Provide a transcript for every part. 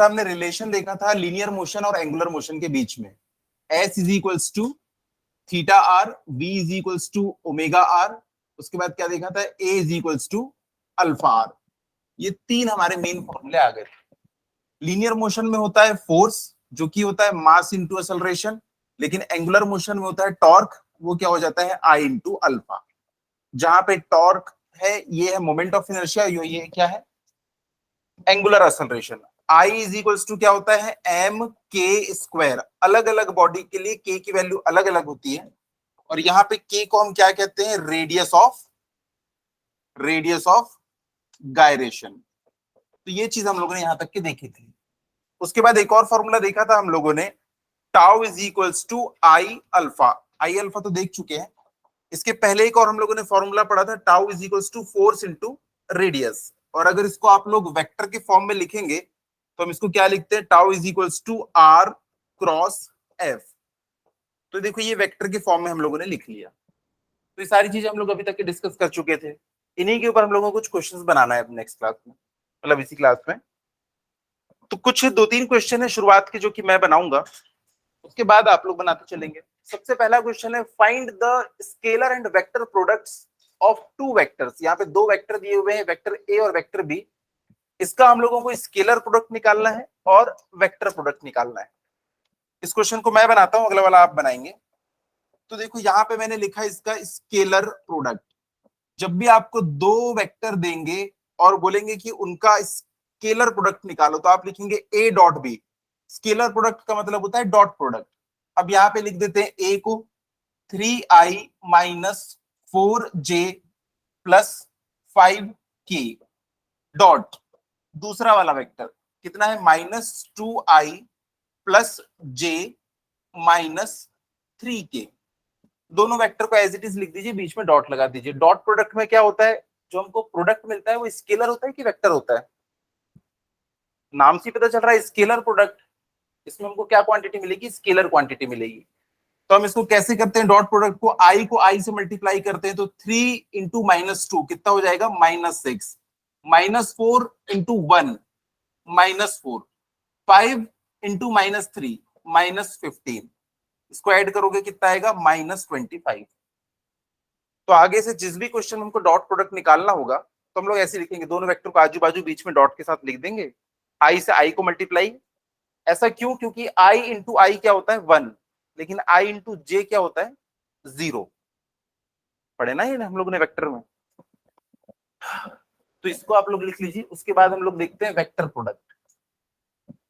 था, हमने रिलेशन देखा था लीनियर मोशन और एंगुलर मोशन के बीच में। S is equals to theta r, V is equals to omega r, उसके बाद क्या देखा था, A is equals to alpha r. ये तीन हमारे मेन फॉर्मूले आ गए। लीनियर मोशन में होता है फोर्स, जो कि होता है मास इंटू एक्सेलरेशन, लेकिन एंगुलर मोशन में होता है टॉर्क, वो क्या हो जाता है I इंटू अल्फा। जहां पे टॉर्क है ये है मोमेंट ऑफ इनर्शिया, ये क्या है, angular acceleration. I is equals to क्या होता है, एम के स्क्वायर। अलग अलग बॉडी के लिए के की वैल्यू अलग अलग होती है, और यहाँ पे के को हम क्या कहते हैं, रेडियस ऑफ गायरेशन। तो ये चीज हम लोगों ने यहां तक के देखी थी। उसके बाद एक और फॉर्मूला देखा था हम लोगों ने, tau is equals to I alpha. I alpha तो देख चुके हैं। इसके पहले एक और हम लोगों ने फॉर्मूला पढ़ा था, tau is equals to force into radius. और अगर इसको आप लोग वेक्टर के फॉर्म में लिखेंगे तो हम इसको क्या लिखते हैं, tau is equals to r cross f. तो देखो ये वेक्टर के फॉर्म में हम लोगों ने लिख लिया। तो ये सारी चीजें हम लोग अभी तक के डिस्कस कर चुके थे। इन्हीं के ऊपर हम लोगों को कुछ क्वेश्चंस बनाना है नेक्स्ट क्लास में, मतलब इसी क्लास में। तो कुछ 2-3 क्वेश्चन है शुरुआत के जो कि मैं बनाऊंगा, उसके बाद आप लोग बनाते चलेंगे। सबसे पहला क्वेश्चन है, find the scalar and vector products of two vectors. यहाँ पे दो वेक्टर दिए हुए हैं, वेक्टर ए और वेक्टर बी। इसका हम लोगों को स्केलर प्रोडक्ट निकालना है और वेक्टर प्रोडक्ट निकालना है। इस क्वेश्चन को मैं बनाता हूं, अगला वाला आप बनाएंगे। तो देखो यहाँ पे मैंने लिखा इसका स्केलर प्रोडक्ट। जब भी आपको दो वेक्टर देंगे और बोलेंगे कि उनका स्केलर प्रोडक्ट निकालो, तो आप लिखेंगे a dot b. Scalar product का मतलब होता है डॉट प्रोडक्ट। अब यहाँ पे लिख देते हैं ए को 3i minus 4j plus 5k dot दूसरा वाला वेक्टर कितना है, -2i plus j minus 3k। दोनों वेक्टर को एज इट इज लिख दीजिए, बीच में डॉट लगा दीजिए। डॉट प्रोडक्ट में क्या होता है, जो हमको प्रोडक्ट मिलता है वो स्केलर होता है कि वेक्टर होता है, नाम से पता चल रहा है स्केलर प्रोडक्ट। इसमें हमको क्या क्वांटिटी मिलेगी, स्केलर क्वांटिटी मिलेगी। तो हम इसको कैसे करते हैं, डॉट प्रोडक्ट को आई से मल्टीप्लाई करते हैं, तो 3 इंटू -2 कितना हो जाएगा, -6, -4 इंटू 1 -4, 5 इंटू -3 -15। इसको ऐड करोगे कितना आएगा, -25। तो आगे से जिस भी क्वेश्चन में हमको डॉट प्रोडक्ट निकालना होगा तो हम लोग ऐसे लिखेंगे, दोनों वेक्टर को आजू बाजू बीच में डॉट के साथ लिख देंगे, आई से आई को मल्टीप्लाई। ऐसा क्यों, क्योंकि आई इंटू आई क्या होता है 1, लेकिन आई इंटू जे क्या होता है 0। पढ़े ना ये हम लोगों ने वेक्टर में। तो इसको आप लोग लिख लीजिए। उसके बाद हम लोग देखते हैं वेक्टर प्रोडक्ट।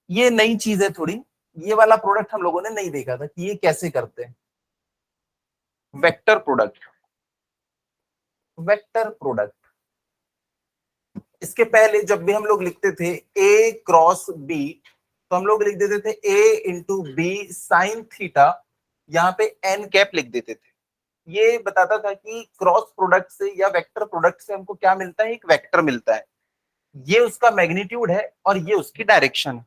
ये नई चीज है थोड़ी, ये वाला प्रोडक्ट हम लोगों ने नहीं देखा था कि ये कैसे करते हैं। वेक्टर प्रोडक्ट, वेक्टर प्रोडक्ट, इसके पहले जब भी हम लोग लिखते थे a क्रॉस b, तो हम लोग लिख देते थे a into b sine theta, यहाँ पे n कैप लिख देते थे। ये बताता था कि क्रॉस प्रोडक्ट से या वेक्टर प्रोडक्ट से हमको क्या मिलता है, एक वेक्टर मिलता है। ये उसका मैग्नीट्यूड है और ये उसकी डायरेक्शन है।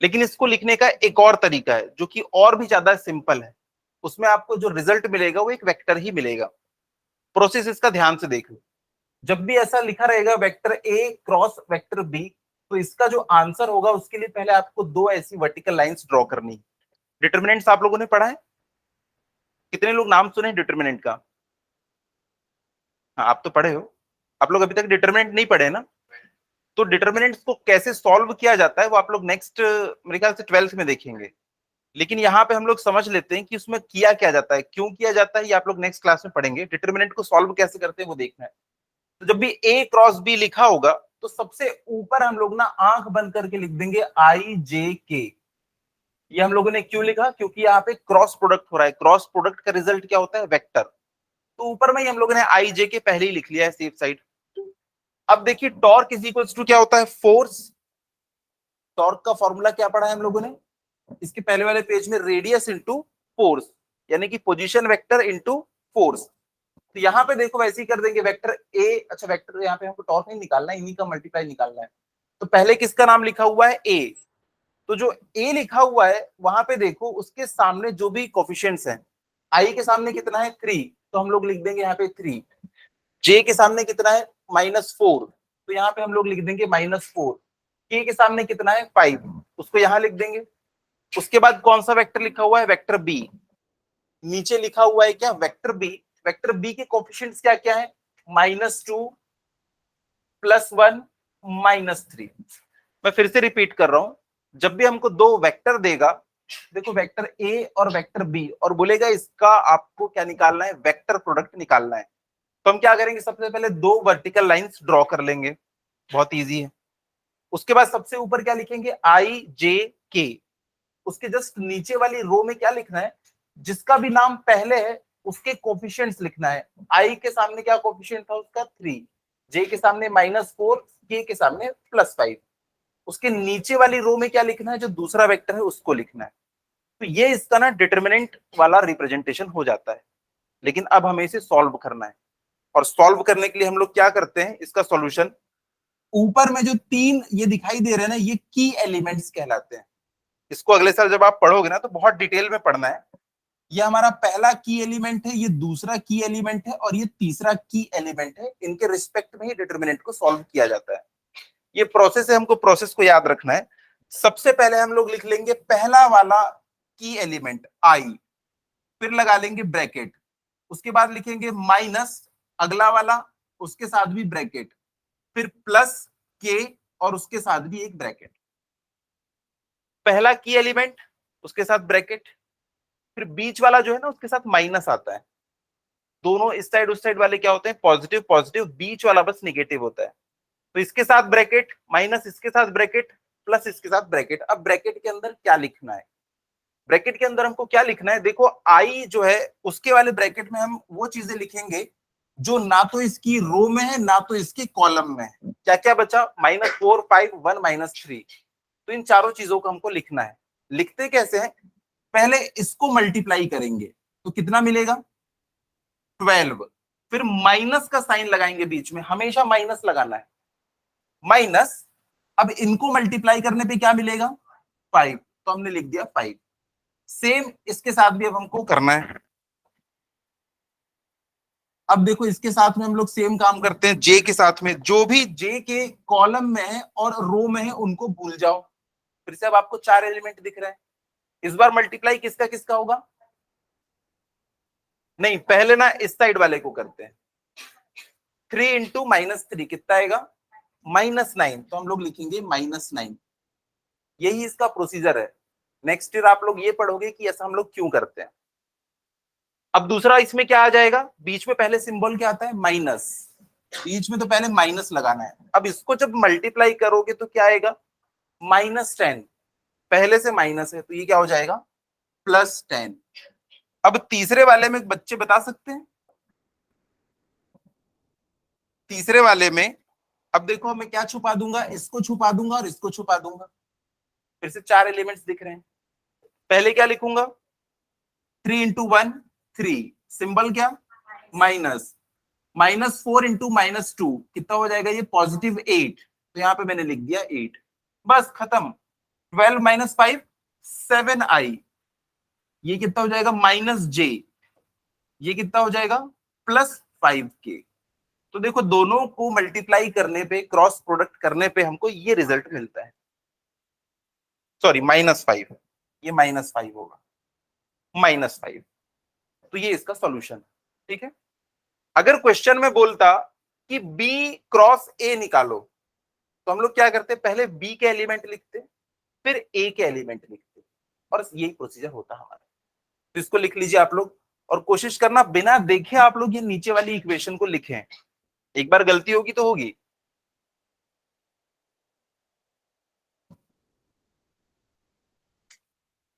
लेकिन इसको लिखने का एक और तरीका है जो कि और भी ज्यादा सिंपल है। उसमें आपको जो रिजल्ट मिलेगा वो एक वेक्टर ही मिलेगा। प्रोसेस इसका ध्यान से देख लो। जब भी ऐसा लिखा रहेगा vector a cross vector b, तो इसका जो आंसर होगा उसके लिए पहले आपको दो ऐसी वर्टिकल लाइंस ड्रॉ करनी। डिटरमिनेंट्स आप लोगों ने पढ़ा है? कितने लोग नाम सुने डिटरमिनेंट का? हाँ, आप तो पढ़े हो। आप लोग अभी तक डिटरमिनेंट नहीं पढ़े ना? तो डिटरमिनेंट्स को कैसे सॉल्व किया जाता है वो आप लोग नेक्स्ट मेरे ख्याल से 12th में देखेंगे। लेकिन यहाँ पे हम लोग समझ लेते हैं कि उसमें किया क्या जाता है, क्यों किया जाता है, ये आप लोग नेक्स्ट क्लास में पढ़ेंगे। डिटरमिनेंट को सॉल्व कैसे करते हैं वो देखना है। तो जब भी ए क्रॉस बी लिखा होगा तो सबसे ऊपर हम लोग ना आंख बंद करके लिख देंगे आई जे के। ये हम लोगों ने क्यों लिखा, क्योंकि यहाँ पे क्रॉस प्रोडक्ट हो रहा है। क्रॉस प्रोडक्ट का रिजल्ट क्या होता है, वेक्टर। तो ऊपर में ही हम लोगों ने आई जे के पहले ही लिख लिया है सेफ साइड। अब देखिए टॉर्क इज इक्वल्स टू क्या होता है, फोर्स। टॉर्क का फॉर्मूला क्या पढ़ा है हम लोगों ने इसके पहले वाले पेज में, रेडियस इंटू फोर्स, यानी कि पोजीशन वेक्टर इंटू फोर्स। तो यहाँ पे देखो वैसे ही कर देंगे, वेक्टर ए, अच्छा वेक्टर यहाँ पे हमको टॉर्क नहीं निकालना है, इन्हीं का मल्टीप्लाई निकालना है। तो पहले किसका नाम लिखा हुआ है, ए। तो जो ए लिखा हुआ है वहां पे देखो उसके सामने जो भी कोफिशिएंट्स हैं, आई के सामने कितना है 3, तो हम लोग लिख देंगे यहाँ पे 3। जे के सामने कितना है -4, तो यहाँ पे हम लोग लिख देंगे -4। के सामने कितना है 5, उसको यहां लिख देंगे। उसके बाद कौन सा वेक्टर लिखा हुआ है, वेक्टर बी। नीचे लिखा हुआ है क्या, वेक्टर बी। वेक्टर बी के कोफिशिएंट्स क्या क्या है, -2, +1, -3। मैं फिर से रिपीट कर रहा हूं, जब भी हमको दो वेक्टर देगा, देखो वेक्टर ए और वेक्टर बी, और बोलेगा इसका आपको क्या निकालना है, वेक्टर प्रोडक्ट निकालना है, तो हम क्या करेंगे, सबसे पहले दो वर्टिकल लाइंस ड्रॉ कर लेंगे, बहुत इजी है। उसके बाद सबसे ऊपर क्या लिखेंगे, आई जे के। उसके जस्ट नीचे वाली रो में क्या लिखना है, जिसका भी नाम पहले है उसके कोफिशिएंट्स लिखना है। आई के सामने क्या कोफिशिएंट था उसका 3, जे के सामने -4, के सामने +5। उसके नीचे वाली रो में क्या लिखना है, जो दूसरा वेक्टर है उसको लिखना है। तो ये इसका ना डिटर्मिनेंट वाला रिप्रेजेंटेशन हो जाता है। लेकिन अब हमें इसे सॉल्व करना है, और सॉल्व करने के लिए हम लोग क्या करते हैं, इसका सॉल्यूशन, ऊपर में जो 3 ये दिखाई दे रहे हैं ना, ये की एलिमेंट्स कहलाते हैं। इसको अगले साल जब आप पढ़ोगे ना तो बहुत डिटेल में पढ़ना है। ये हमारा पहला की एलिमेंट है, ये दूसरा की एलिमेंट है, और ये तीसरा की एलिमेंट है। इनके रिस्पेक्ट में ही डिटर्मिनेंट को सॉल्व किया जाता है। ये प्रोसेस है, हमको प्रोसेस को याद रखना है। सबसे पहले हम लोग लिख लेंगे पहला वाला की एलिमेंट आई, फिर लगा लेंगे ब्रैकेट, उसके बाद लिखेंगे माइनस अगला वाला, उसके साथ भी ब्रैकेट, फिर प्लस के और उसके साथ भी एक ब्रैकेट। पहला की एलिमेंट उसके साथ ब्रैकेट, फिर बीच वाला जो है ना उसके साथ माइनस आता है। दोनों इस साइड उस साइड वाले क्या होते हैं, पॉजिटिव पॉजिटिव, बीच वाला बस निगेटिव होता है। तो इसके साथ ब्रैकेट, माइनस इसके साथ ब्रैकेट, प्लस इसके साथ ब्रैकेट। अब ब्रैकेट के अंदर क्या लिखना है, ब्रैकेट के अंदर हमको क्या लिखना है, देखो आई जो है उसके वाले ब्रैकेट में हम वो चीजें लिखेंगे जो ना तो इसकी रो में है ना तो इसके कॉलम में है। क्या क्या बचा, -4, 5, 1, -3। तो इन चारों चीजों को हमको लिखना है। लिखते कैसे हैं, पहले इसको मल्टीप्लाई करेंगे तो कितना मिलेगा 12, फिर माइनस का साइन लगाएंगे बीच में, हमेशा माइनस लगाना है, माइनस। अब इनको मल्टीप्लाई करने पे क्या मिलेगा 5, तो हमने लिख दिया 5। सेम इसके साथ भी अब हमको करना है। अब देखो इसके साथ में हम लोग सेम काम करते हैं, जे के साथ में, जो भी जे के कॉलम में है और रो में है उनको भूल जाओ। फिर से अब आपको 4 एलिमेंट दिख रहे हैं। इस बार मल्टीप्लाई किसका किसका होगा, नहीं पहले ना इस साइड वाले को करते हैं। 3 इंटू -3 कितना आएगा, -9, तो हम लोग लिखेंगे -9। यही इसका प्रोसीजर है। नेक्स्ट ईयर आप लोग ये पढ़ोगे कि ऐसा हम लोग क्यों करते हैं। अब दूसरा इसमें क्या आ जाएगा, बीच में पहले सिंबल क्या आता है, माइनस, बीच में तो पहले माइनस लगाना है। अब इसको जब मल्टीप्लाई करोगे तो क्या आएगा, -10, पहले से माइनस है तो ये क्या हो जाएगा +10। अब तीसरे वाले में बच्चे बता सकते हैं, तीसरे वाले में अब देखो मैं क्या छुपा दूंगा, इसको छुपा दूंगा और इसको छुपा दूंगा। फिर से 4 एलिमेंट्स दिख रहे हैं। पहले क्या लिखूंगा, 3 इंटू 1 3, सिंबल क्या माइनस, -4 इंटू -2 कितना हो जाएगा, ये +8, तो यहां पे मैंने लिख दिया 8, बस खत्म। 12 - 5 7i, ये कितना हो जाएगा -j, ये कितना हो जाएगा +5k। तो देखो दोनों को मल्टीप्लाई करने पे, क्रॉस प्रोडक्ट करने पे हमको ये रिजल्ट मिलता है। सॉरी -5, ये -5 होगा, -5। तो ये इसका सॉल्यूशन, ठीक है। अगर क्वेश्चन में बोलता कि B क्रॉस A निकालो, तो हम लोग क्या करते, पहले B के एलिमेंट लिखते, फिर A के एलिमेंट लिखते, और यही प्रोसीजर होता हमारा। तो इसको लिख लीजिए आप लोग, और कोशिश करना बिना देखे आप लोग ये नीचे वाली इक्वेशन को लिखें। एक बार गलती होगी तो होगी।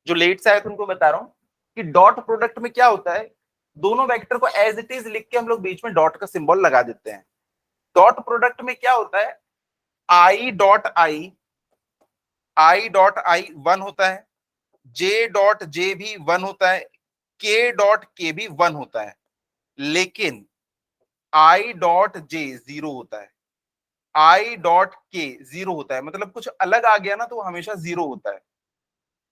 जो लेट से आए थे उनको बता रहा हूं कि डॉट प्रोडक्ट में क्या होता है, दोनों वेक्टर को एज इट इज लिख के हम लोग बीच में डॉट का सिंबल लगा देते हैं। डॉट प्रोडक्ट में क्या होता है, आई डॉट आई 1 होता है, जे डॉट जे भी 1 होता है, के डॉट के भी 1 होता है, लेकिन आई डॉट जे 0 होता है, आई डॉट के 0 होता है। मतलब कुछ अलग आ गया ना तो हमेशा 0 होता है।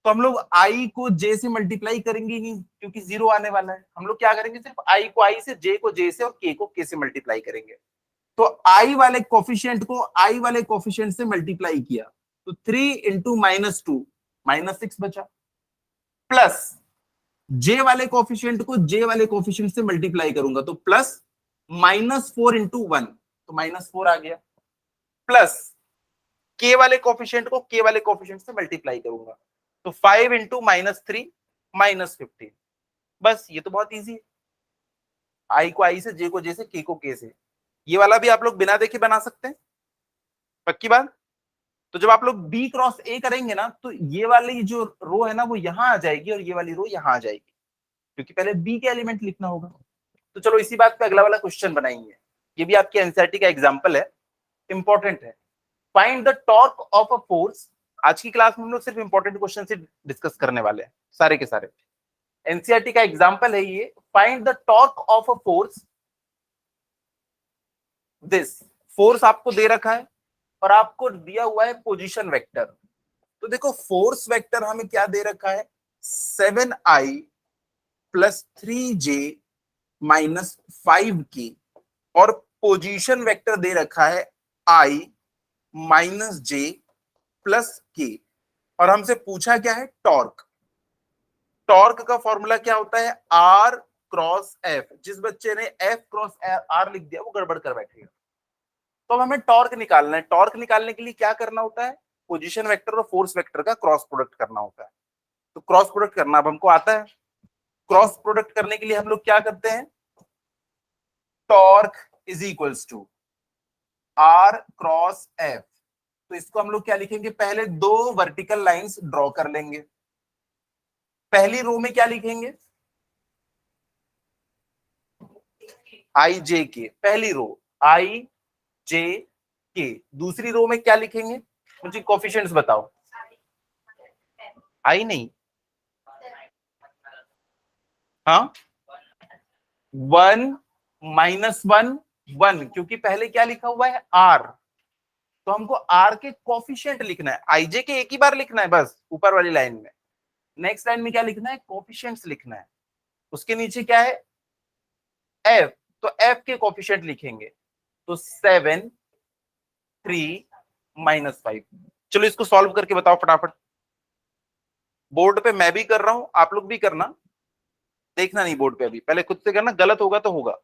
तो हम लोग आई को जे से मल्टीप्लाई करेंगे नहीं, क्योंकि 0 आने वाला है। हम लोग क्या करेंगे, सिर्फ आई को आई से, जे को जे से और के को के से मल्टीप्लाई करेंगे। तो आई वाले कोफिशिएंट को आई वाले कोफिशिएंट से मल्टीप्लाई किया, तो 3 इंटू -2 -6 बचा, प्लस जे वाले कोफिशिएंट को जे वाले कोफिशिएंट से मल्टीप्लाई करूंगा तो प्लस -4 इंटू 1 तो -4 आ गया, प्लस के वाले कोफिशिएंट को के वाले कोफिशिएंट से मल्टीप्लाई करूंगा तो 5 इंटू -3 -15। बस ये तो बहुत इजी है, आई को आई से, जे को जे से, के को के से। ये वाला भी आप लोग बिना देखे बना सकते हैं, पक्की बात। तो जब आप लोग बी क्रॉस ए करेंगे ना तो ये वाली जो रो है ना वो यहां आ जाएगी और ये वाली रो यहां आ जाएगी, क्योंकि पहले बी के एलिमेंट लिखना होगा। तो चलो इसी बात पे अगला वाला क्वेश्चन बनाएंगे, ये भी आपके एनसीईआरटी का एग्जांपल है, इंपॉर्टेंट है। Find the torque of a force. आज की क्लास में हम लोग सिर्फ इंपॉर्टेंट क्वेश्चन से डिस्कस करने वाले हैं सारे के सारे। एनसीईआरटी का एग्जांपल है ये, find the torque of a force. This force आपको दे रखा है और आपको दिया हुआ है पोजीशन वेक्टर। तो देखो फोर्स वेक्टर हमें क्या दे रखा है, 7i plus 3j minus 5k, और पोजीशन वेक्टर दे रखा है i minus j plus k, और हमसे पूछा क्या है, टॉर्क। टॉर्क का फॉर्मूला क्या होता है, r क्रॉस f। जिस बच्चे ने f क्रॉस r लिख दिया वो गड़बड़ कर बैठेगा। तो अब हमें टॉर्क निकालना है। टॉर्क निकालने के लिए क्या करना होता है, पोजीशन वेक्टर और फोर्स वेक्टर का क्रॉस प्रोडक्ट करना होता है। तो क्रॉस प्रोडक्ट करना अब हमको आता है। क्रॉस प्रोडक्ट करने के लिए हम लोग क्या करते हैं, torque is equals to r cross f। तो इसको हम लोग क्या लिखेंगे, पहले दो वर्टिकल लाइंस ड्रॉ कर लेंगे। पहली रो में क्या लिखेंगे, आई जे के, पहली रो आई जे के। दूसरी रो में क्या लिखेंगे, मुझे कोफिशिएंट्स बताओ। आई नहीं, हाँ 1 -1 1, क्योंकि पहले क्या लिखा हुआ है आर, तो हमको आर के कोफिशिएंट लिखना है। आईजे के एक ही बार लिखना है बस ऊपर वाली लाइन में, नेक्स्ट लाइन में क्या लिखना है, कोफिशिएंट्स लिखना है। उसके नीचे क्या है, एफ, तो एफ के कोफिशिएंट लिखेंगे तो 7 3 -5। चलो इसको सॉल्व करके बताओ फटाफट। बोर्ड पे मैं भी कर रहा हूं, आप लोग भी करना, देखना नहीं बोर्ड पे, अभी पहले खुद से करना, गलत होगा तो होगा।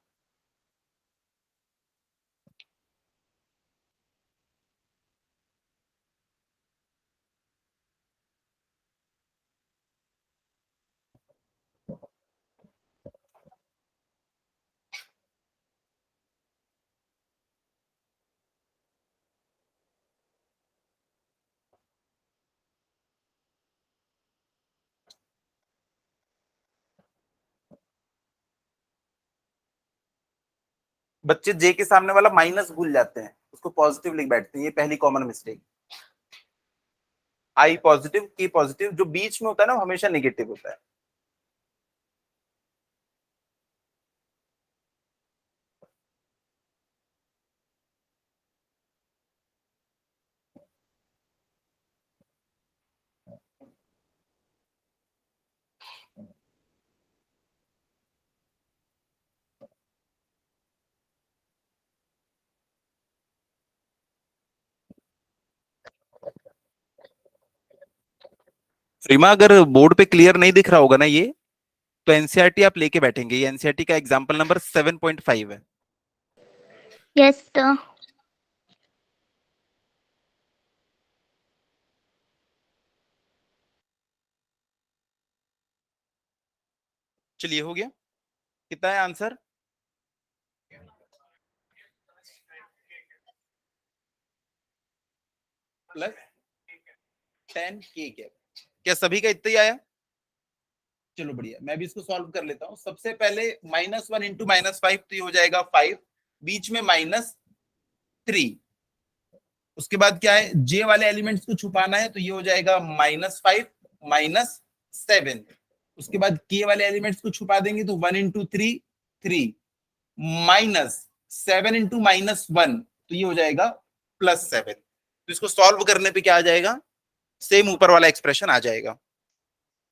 बच्चे जे के सामने वाला माइनस भूल जाते हैं, उसको पॉजिटिव लिख बैठते हैं, ये पहली कॉमन मिस्टेक। आई पॉजिटिव के पॉजिटिव, जो बीच में होता है ना वो हमेशा नेगेटिव होता है। फ्रीमा, अगर बोर्ड पे क्लियर नहीं दिख रहा होगा ना ये, तो एनसीईआरटी आप लेके बैठेंगे। ये एनसीईआरटी का एग्जांपल नंबर 7.5 है। Yes sir. चलिए हो गया, कितना है आंसर, प्लस 10k कैप। क्या सभी का इतना ही आया, चलो बढ़िया। मैं भी इसको सॉल्व कर लेता हूँ। सबसे पहले -1 इंटू -5 तो ये हो जाएगा 5, बीच में -3। उसके बाद क्या है, जे वाले एलिमेंट्स को छुपाना है तो ये हो जाएगा -5 -7। उसके बाद के वाले एलिमेंट्स को छुपा देंगे तो 1 इंटू 3 3, -7 इंटू -1 तो ये हो जाएगा +7। तो इसको सॉल्व करने पे क्या आ जाएगा, सेम ऊपर वाला एक्सप्रेशन आ जाएगा।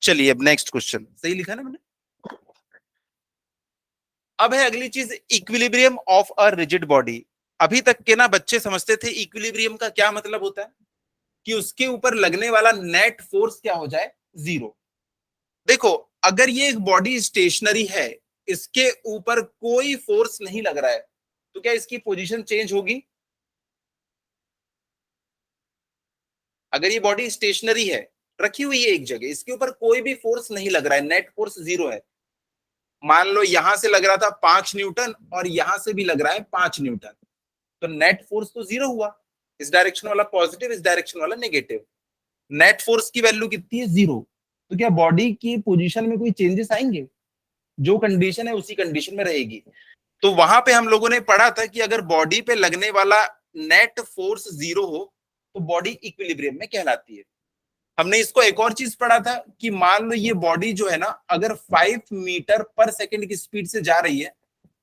चलिए अब नेक्स्ट क्वेश्चन, सही लिखा ना मैंने। अब है अगली चीज, equilibrium of a rigid body. अभी तक के ना बच्चे समझते थे इक्विलिब्रियम का क्या मतलब होता है, कि उसके ऊपर लगने वाला नेट फोर्स क्या हो जाए, 0। देखो अगर ये एक बॉडी स्टेशनरी है, इसके ऊपर कोई फोर्स नहीं लग रहा है, तो क्या इसकी पोजीशन चेंज होगी? अगर ये बॉडी स्टेशनरी है, रखी हुई है एक जगह, इसके ऊपर कोई भी फोर्स नहीं लग रहा है, नेट फोर्स 0 है, मान लो यहां से लग रहा था 5 न्यूटन और यहां से भी लग रहा है 5 न्यूटन, तो नेट फोर्स तो 0 हुआ। इस डायरेक्शन वाला पॉजिटिव, इस डायरेक्शन वाला नेगेटिव। नेट फोर्स की वैल्यू कितनी है, 0। तो क्या बॉडी की पोजीशन में कोई चेंजेस आएंगे? जो कंडीशन है उसी कंडीशन में रहेगी। तो वहां पे हम लोगों ने पढ़ा था कि अगर बॉडी पे लगने वाला नेट फोर्स 0 हो तो बॉडी इक्विलिब्रियम में कहलाती है। हमने इसको एक और चीज पढ़ा था कि मान लो ये बॉडी जो है ना, अगर 5 मीटर पर सेकंड की स्पीड से जा रही है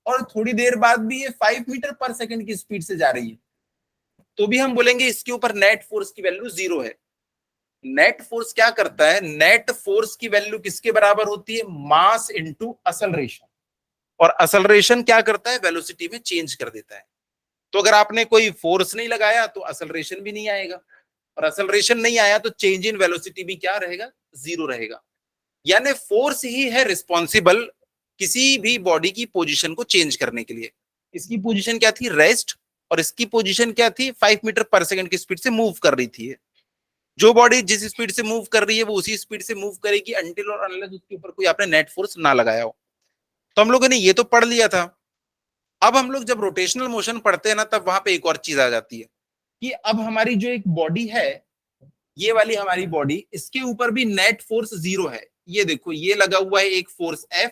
और थोड़ी देर बाद भी ये 5 मीटर पर सेकंड की स्पीड से जा रही है, तो भी हम बोलेंगे इसके ऊपर नेट फोर्स की वैल्यू 0 है। नेट फोर्स क्या करता है, नेट फोर्स की वैल्यू किसके बराबर होती है, मास इंटू असलरेशन। और असलरेशन क्या करता है, वेलोसिटी में चेंज कर देता है। तो अगर आपने कोई फोर्स नहीं लगाया तो असलरेशन भी नहीं आएगा, और असलरेशन नहीं आया तो चेंज इन वेलोसिटी भी क्या रहेगा, 0 रहेगा। यानी फोर्स ही है रिस्पॉन्सिबल किसी भी बॉडी की पोजीशन को चेंज करने के लिए। इसकी पोजीशन क्या थी, रेस्ट, और इसकी पोजीशन क्या थी, 5 मीटर पर सेकंड की स्पीड से मूव कर रही थी। जो बॉडी जिस स्पीड से मूव कर रही है वो उसी स्पीड से मूव करेगी अनटिल और अनलेस उसके ऊपर कोई आपने नेट फोर्स ना लगाया हो। तो हम लोगों ने ये तो पढ़ लिया था। अब हम लोग जब रोटेशनल मोशन पढ़ते हैं ना, तब वहां पे एक और चीज आ जाती है कि अब हमारी जो एक बॉडी है, ये वाली हमारी बॉडी, इसके ऊपर भी नेट फोर्स 0 है। ये देखो, ये लगा हुआ है एक फोर्स F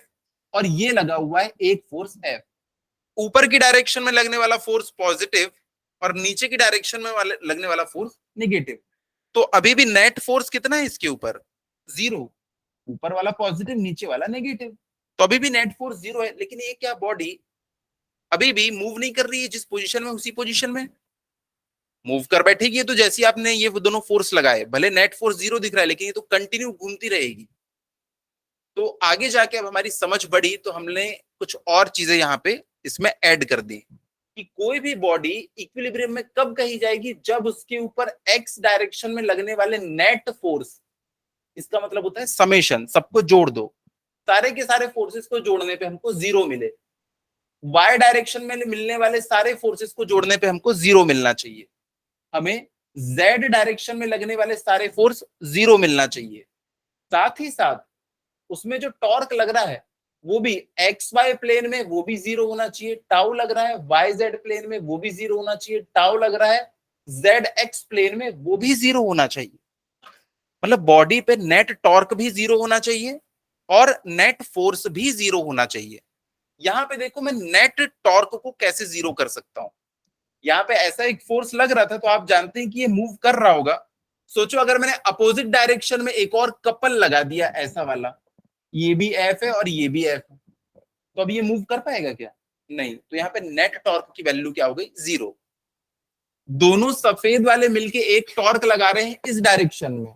और ये लगा हुआ है एक फोर्स F। ऊपर की डायरेक्शन में लगने वाला फोर्स पॉजिटिव और नीचे की डायरेक्शन में लगने वाला फोर्स नेगेटिव। तो अभी भी नेट फोर्स कितना है इसके ऊपर, 0। ऊपर वाला पॉजिटिव, नीचे वाला नेगेटिव, तो अभी भी नेट फोर्स 0 है। लेकिन ये क्या बॉडी अभी भी मूव नहीं कर रही है, जिस पोजीशन में उसी पोजीशन में मूव कर बैठेगी। तो जैसे ही आपने ये दोनों फोर्स लगाए, भले नेट फोर्स 0 दिख रहा है, लेकिन ये तो कंटिन्यू घूमती रहेगी। तो आगे जाके अब हमारी समझ बढ़ी तो हमने कुछ और चीजें यहाँ पे इसमें ऐड कर दी कि कोई भी बॉडी इक्विलिब्रियम में कब कही जाएगी, जब उसके ऊपर एक्स डायरेक्शन में लगने वाले नेट फोर्स, इसका मतलब होता है समेशन, सबको जोड़ दो, सारे के सारे फोर्सेस को जोड़ने पे हमको 0 मिले। वाई डायरेक्शन में मिलने वाले सारे फोर्सेस को जोड़ने पे हमको 0 मिलना चाहिए। हमें जेड डायरेक्शन में लगने वाले सारे फोर्स 0 मिलना चाहिए। साथ ही साथ उसमें जो टॉर्क लग रहा है वो भी एक्स वाई प्लेन में वो भी 0 होना चाहिए। टाउ लग रहा है वाई जेड प्लेन में वो भी 0 होना चाहिए। टाउ लग रहा है जेड एक्स प्लेन में वो भी 0 होना चाहिए। मतलब बॉडी पे नेट टॉर्क भी 0 होना चाहिए और नेट फोर्स भी 0 होना चाहिए। यहां पे देखो, मैं नेट टॉर्क को कैसे 0 कर सकता हूं। यहाँ पे ऐसा एक फोर्स लग रहा था, तो आप जानते हैं कि ये मूव कर रहा होगा। सोचो अगर मैंने अपोजिट डायरेक्शन में एक और कपल लगा दिया ऐसा वाला, ये भी एफ है और ये भी एफ है, तो अब ये मूव कर पाएगा क्या, नहीं। तो यहाँ पे नेट टॉर्क की वैल्यू क्या हो गई, 0। दोनों सफेद वाले मिलके एक टॉर्क लगा रहे हैं इस डायरेक्शन में,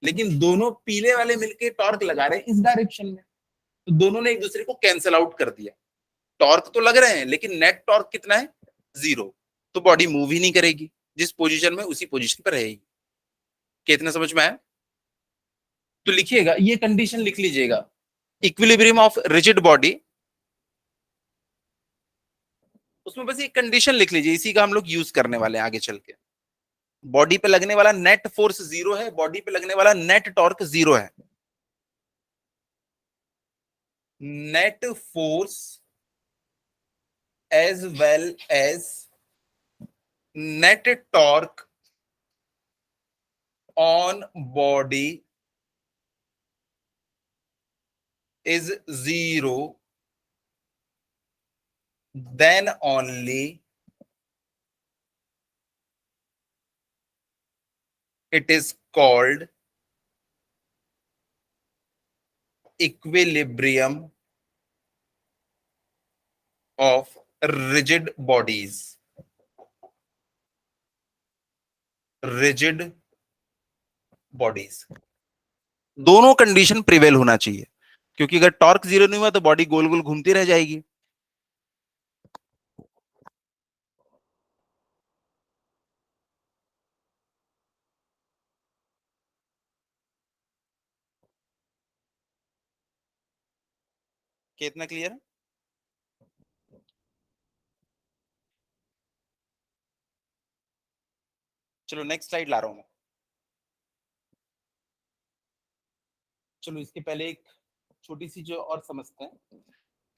लेकिन दोनों पीले वाले मिलके टॉर्क लगा रहे हैं इस डायरेक्शन में, तो दोनों ने एक दूसरे को कैंसिल आउट कर दिया। टॉर्क तो लग रहे हैं लेकिन नेट टॉर्क कितना है, 0। तो बॉडी मूव ही नहीं करेगी, जिस पोजीशन में उसी पोजीशन पर रहेगी। कितना समझ में आया? तो लिखिएगा, ये कंडीशन लिख लीजिएगा, इक्विलिब्रियम ऑफ रिजिड बॉडी। उसमें बस एक कंडीशन लिख लीजिए, इसी का हम लोग यूज करने वाले हैं आगे चल के। बॉडी पे लगने वाला नेट फोर्स 0 है, बॉडी पे लगने वाला नेट टॉर्क 0 है। Net force as well as net torque on body is 0, then only it is called equilibrium of rigid bodies. rigid bodies, दोनों कंडीशन प्रिवेल होना चाहिए, क्योंकि अगर टॉर्क 0 नहीं हुआ तो बॉडी गोल गोल घूमती रह जाएगी। कितना क्लियर है? चलो नेक्स्ट स्लाइड ला रहा हूं मैं। चलो इसके पहले एक छोटी सी जो और समझते हैं।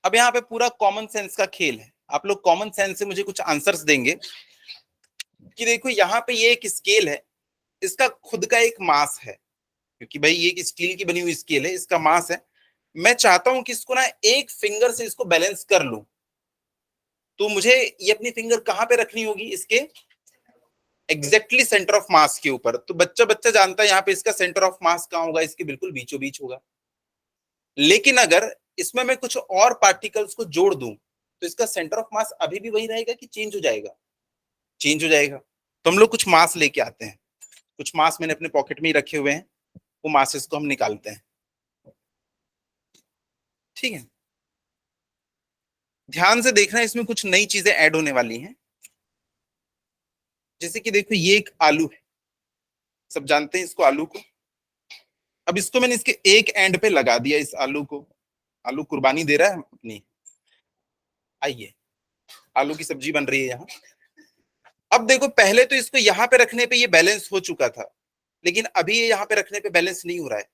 अब यहाँ पे पूरा कॉमन सेंस का खेल है। आप लोग कॉमन सेंस से मुझे कुछ आंसर्स देंगे कि देखो यहाँ पे ये एक स्केल है, इसका खुद का एक मास है, क्योंकि भाई ये एक स्टील की बनी हुई स्केल है, इसका मास है। मैं चाहता हूं कि इसको ना एक फिंगर से इसको बैलेंस कर लूं, तो मुझे ये अपनी फिंगर कहां पे रखनी होगी? इसके एग्जैक्टली सेंटर ऑफ मास के ऊपर। तो बच्चा बच्चा जानता है यहाँ पे इसका सेंटर ऑफ मास कहाँ होगा, इसके बिल्कुल बीचों बीच होगा। लेकिन अगर इसमें मैं कुछ और पार्टिकल्स को जोड़ दूं तो इसका सेंटर ऑफ मास अभी भी वही रहेगा कि चेंज हो जाएगा? चेंज हो जाएगा। तो हम लोग कुछ मास लेके आते हैं, कुछ मास मैंने अपने पॉकेट में ही रखे हुए हैं, वो मासेस को हम निकालते हैं। ठीक है, ध्यान से देखना, इसमें कुछ नई चीजें ऐड होने वाली हैं। जैसे कि देखो ये एक आलू है, सब जानते हैं इसको, आलू को। अब इसको मैंने इसके एक एंड पे लगा दिया, इस आलू को। आलू कुर्बानी दे रहा है अपनी। आइए, आलू की सब्जी बन रही है यहाँ। अब देखो पहले तो इसको यहाँ पे रखने पे ये बैलेंस हो चुका था, लेकिन अभी ये यहाँ पे रखने पे बैलेंस नहीं हो रहा है।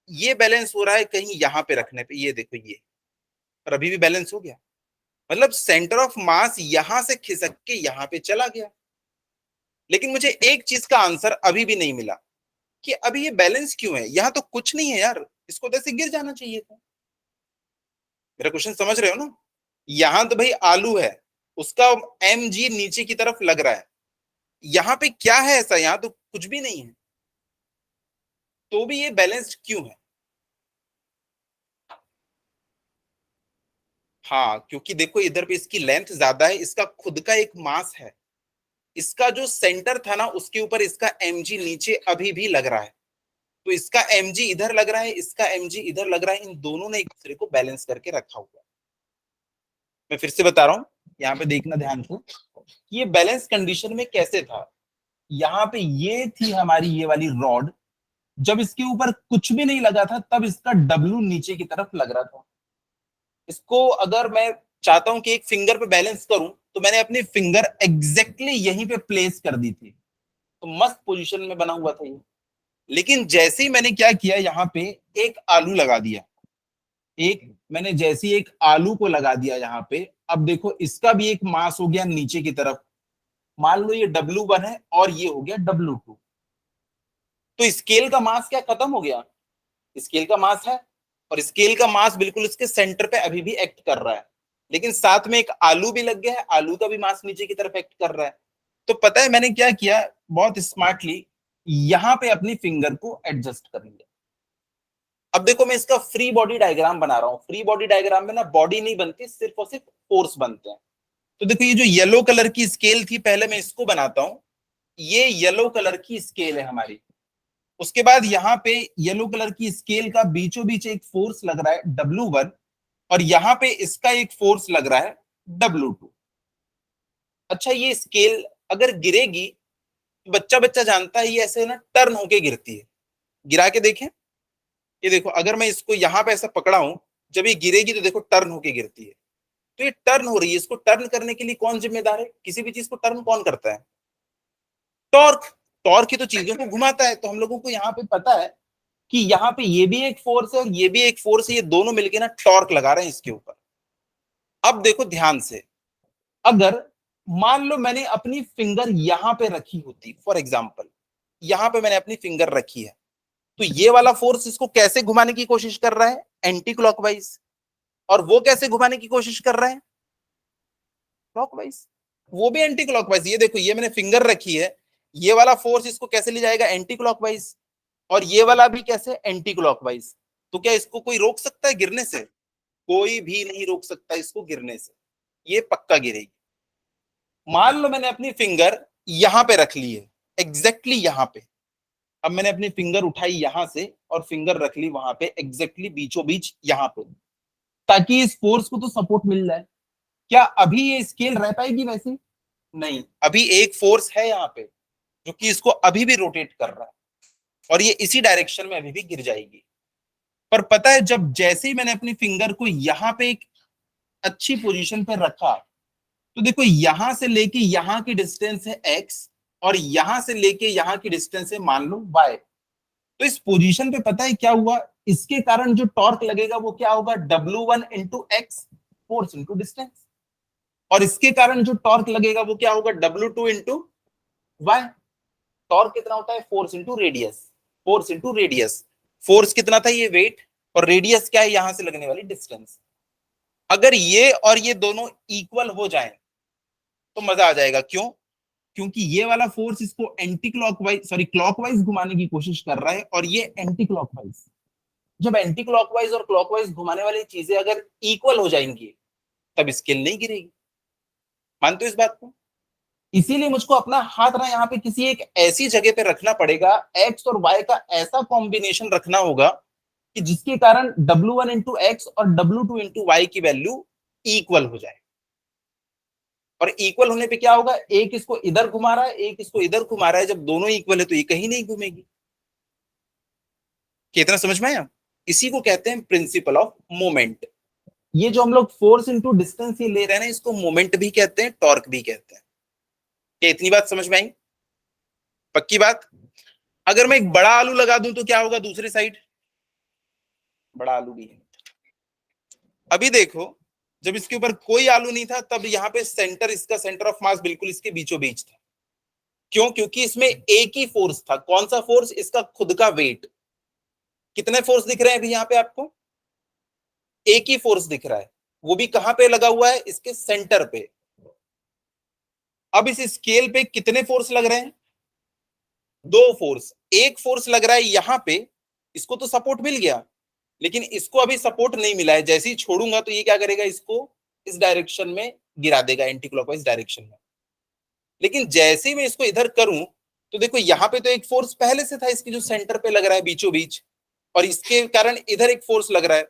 ये बैलेंस हो रहा है कहीं यहाँ पे रखने पे, ये देखो ये, और अभी भी बैलेंस हो गया। मतलब सेंटर ऑफ मास यहां से खिसक के यहाँ पे चला गया। लेकिन मुझे एक चीज का आंसर अभी भी नहीं मिला कि अभी ये बैलेंस क्यों है? यहाँ तो कुछ नहीं है यार, इसको तो ऐसे गिर जाना चाहिए था। मेरा क्वेश्चन समझ रहे हो ना? यहां तो भाई आलू है, उसका एम जी नीचे की तरफ लग रहा है। यहाँ पे क्या है ऐसा? यहाँ तो कुछ भी नहीं है, तो भी ये बैलेंस्ड क्यों है? हाँ, क्योंकि देखो इधर पे इसकी लेंथ ज्यादा है, इसका खुद का एक मास है। इसका जो सेंटर था ना, उसके ऊपर इसका mg नीचे अभी भी लग रहा है। तो इसका mg इधर लग रहा है, इसका mg इधर लग रहा है, इन दोनों ने एक दूसरे को बैलेंस करके रखा हुआ है। मैं फिर से बता रहा हूं, यहाँ पे देखना ध्यान से कि ये बैलेंस कंडीशन में कैसे था। यहाँ पे ये थी हमारी ये वाली रॉड, जब इसके ऊपर कुछ भी नहीं लगा था तब इसका W नीचे की तरफ लग रहा था। इसको अगर मैं चाहता हूं कि एक फिंगर पे बैलेंस करूं, तो मैंने अपनी फिंगर एग्जैक्टली यहीं पे प्लेस कर दी थी, तो मस्त पोजीशन में बना हुआ था ये। लेकिन जैसे ही मैंने क्या किया, यहाँ पे एक आलू लगा दिया, मैंने जैसे ही एक आलू को लगा दिया यहाँ पे, अब देखो इसका भी एक मास हो गया नीचे की तरफ। मान लो ये W1 है और ये हो गया W2। तो स्केल का मास क्या खत्म हो गया? स्केल का मास है, और स्केल का मास बिल्कुल इसके सेंटर पे अभी भी एक्ट कर रहा है। लेकिन साथ में एक आलू भी लग गया है, आलू का भी मास नीचे की तरफ एक्ट कर रहा है। तो पता है मैंने क्या किया? बहुत स्मार्टली यहां पे अपनी फिंगर को एडजस्ट कर लिया। अब देखो मैं इसका फ्री बॉडी डायग्राम बना रहा हूं। फ्री बॉडी डायग्राम में ना बॉडी नहीं बनती, सिर्फ और सिर्फ फोर्स बनते हैं। तो देखो ये जो येलो कलर की स्केल थी, पहले मैं इसको बनाता हूं। ये येलो कलर की स्केल है हमारी। उसके बाद यहाँ पे येलो कलर की स्केल का बीचों बीच एक फोर्स लग रहा है W1, और यहाँ पे इसका एक फोर्स लग रहा है W2। अच्छा, ये स्केल अगर गिरेगी, बच्चा बच्चा जानता है ये ऐसे ना टर्न होके गिरती है। गिरा के देखें, ये देखो अगर मैं इसको यहाँ पे ऐसा पकड़ा हूं, जब ये गिरेगी तो देखो टर्न होके गिरती है। तो ये टर्न हो रही है, इसको टर्न करने के लिए कौन जिम्मेदार है? किसी भी चीज को टर्न कौन करता है? टॉर्क। टॉर्क ही तो चीजों को घुमाता है। तो हम लोगों को यहाँ पे पता है कि यहाँ पे ये भी एक फोर्स है और ये भी एक फोर्स है, ये दोनों मिलके ना टॉर्क लगा रहे हैं इसके ऊपर। अब देखो ध्यान से, अगर मान लो मैंने अपनी फिंगर यहां पे रखी होती, फॉर एग्जाम्पल यहां पे मैंने अपनी फिंगर रखी है, तो ये वाला फोर्स इसको कैसे घुमाने की कोशिश कर रहा है? Anti clockwise. और वो कैसे घुमाने की कोशिश कर रहा है? क्लॉकवाइज। वो भी एंटी क्लॉकवाइज। ये देखो ये मैंने फिंगर रखी है, ये वाला फोर्स इसको कैसे ले जाएगा? Anti clockwise. और ये वाला भी कैसे? Anti clockwise. तो क्या इसको कोई रोक सकता है गिरने से? कोई भी नहीं रोक सकता इसको गिरने से, ये पक्का गिरेगी। मान लो मैंने अपनी फिंगर यहां पे रख ली है, एग्जैक्टली यहां पे। अब मैंने अपनी फिंगर उठाई यहां से और फिंगर रख ली वहां पे, एग्जैक्टली बीचों बीच यहां पे, ताकि इस फोर्स को तो सपोर्ट मिल जाए। क्या अभी ये स्केल रह पाएगी वैसे? नहीं, अभी एक फोर्स है यहाँ पे जो कि इसको अभी भी रोटेट कर रहा है, और ये इसी डायरेक्शन में अभी भी गिर जाएगी। पर पता है जब जैसे ही मैंने अपनी फिंगर को यहां पे एक अच्छी पोजीशन पे रखा, तो देखो यहां से लेके यहां की डिस्टेंस है x और यहां से लेके यहां की डिस्टेंस है मान लो y। तो इस पोजीशन पे पता है क्या हुआ, इसके कारण जो टॉर्क लगेगा वो क्या होगा, W1 into x, force into distance. और इसके कारण जो टॉर्क लगेगा वो क्या होगा, W2 इंटू वाई। टॉर्क कितना होता है, force into radius, force into radius. Force कितना था, ये वेट, और रेडियस क्या है, यहां से लगने वाली डिस्टेंस। अगर ये और ये दोनों इक्वल हो जाए तो मजा आ जाएगा। क्यों? क्योंकि ये वाला फोर्स इसको एंटी क्लॉकवाइज सॉरी क्लॉकवाइज घुमाने की कोशिश कर रहा है और ये एंटी क्लॉकवाइज। जब एंटी क्लॉकवाइज और क्लॉकवाइज घुमाने वाली चीजें अगर इक्वल हो जाएंगी तब स्केल नहीं गिरेगी। मानते हो इस बात को? इसीलिए मुझको अपना हाथ ना यहाँ पे किसी एक ऐसी जगह पे रखना पड़ेगा, एक्स और वाई का ऐसा कॉम्बिनेशन रखना होगा कि जिसके कारण W1 इंटू एक्स और W2 इंटू वाई की वैल्यू इक्वल हो जाए। और इक्वल होने पे क्या होगा, एक इसको इधर घुमा रहा है, एक इसको इधर घुमा रहा है, जब दोनों इक्वल है तो ये कहीं नहीं घूमेगी। कितना समझ में आया? इसी को कहते हैं प्रिंसिपल ऑफ मोमेंट। ये जो हम लोग फोर्स इंटू डिस्टेंस ये ले रहे हैं ना, इसको मोमेंट भी कहते हैं, टॉर्क भी कहते हैं। क्या इतनी बात समझ में आई? पक्की बात? अगर मैं एक बड़ा आलू लगा दूं तो क्या होगा दूसरी साइड? बड़ा आलू भी है। अभी देखो, जब इसके ऊपर कोई आलू नहीं था तब यहाँ पे सेंटर, इसका सेंटर ऑफ मास बिल्कुल इसके बीचों बीच था। क्यों? क्योंकि इसमें एक ही फोर्स था। कौन सा फोर्स? इसका खुद का वेट। कितने फोर्स दिख रहे हैं अभी यहाँ पे आपको? एक ही फोर्स दिख रहा है, वो भी कहां पे लगा हुआ है, इसके सेंटर पे। अब इस स्केल पे कितने फोर्स लग रहे हैं? दो फोर्स। एक फोर्स लग रहा है यहां पे, इसको तो सपोर्ट मिल गया, लेकिन इसको अभी सपोर्ट नहीं मिला है। जैसे ही छोड़ूंगा तो ये क्या करेगा, इसको इस डायरेक्शन में गिरा देगा, एंटी क्लॉकवाइज डायरेक्शन में। लेकिन जैसे ही मैं इसको इधर करूं तो देखो यहाँ पे तो एक फोर्स पहले से था, इसकी जो सेंटर पे लग रहा है बीचों बीच, और इसके कारण इधर एक फोर्स लग रहा है।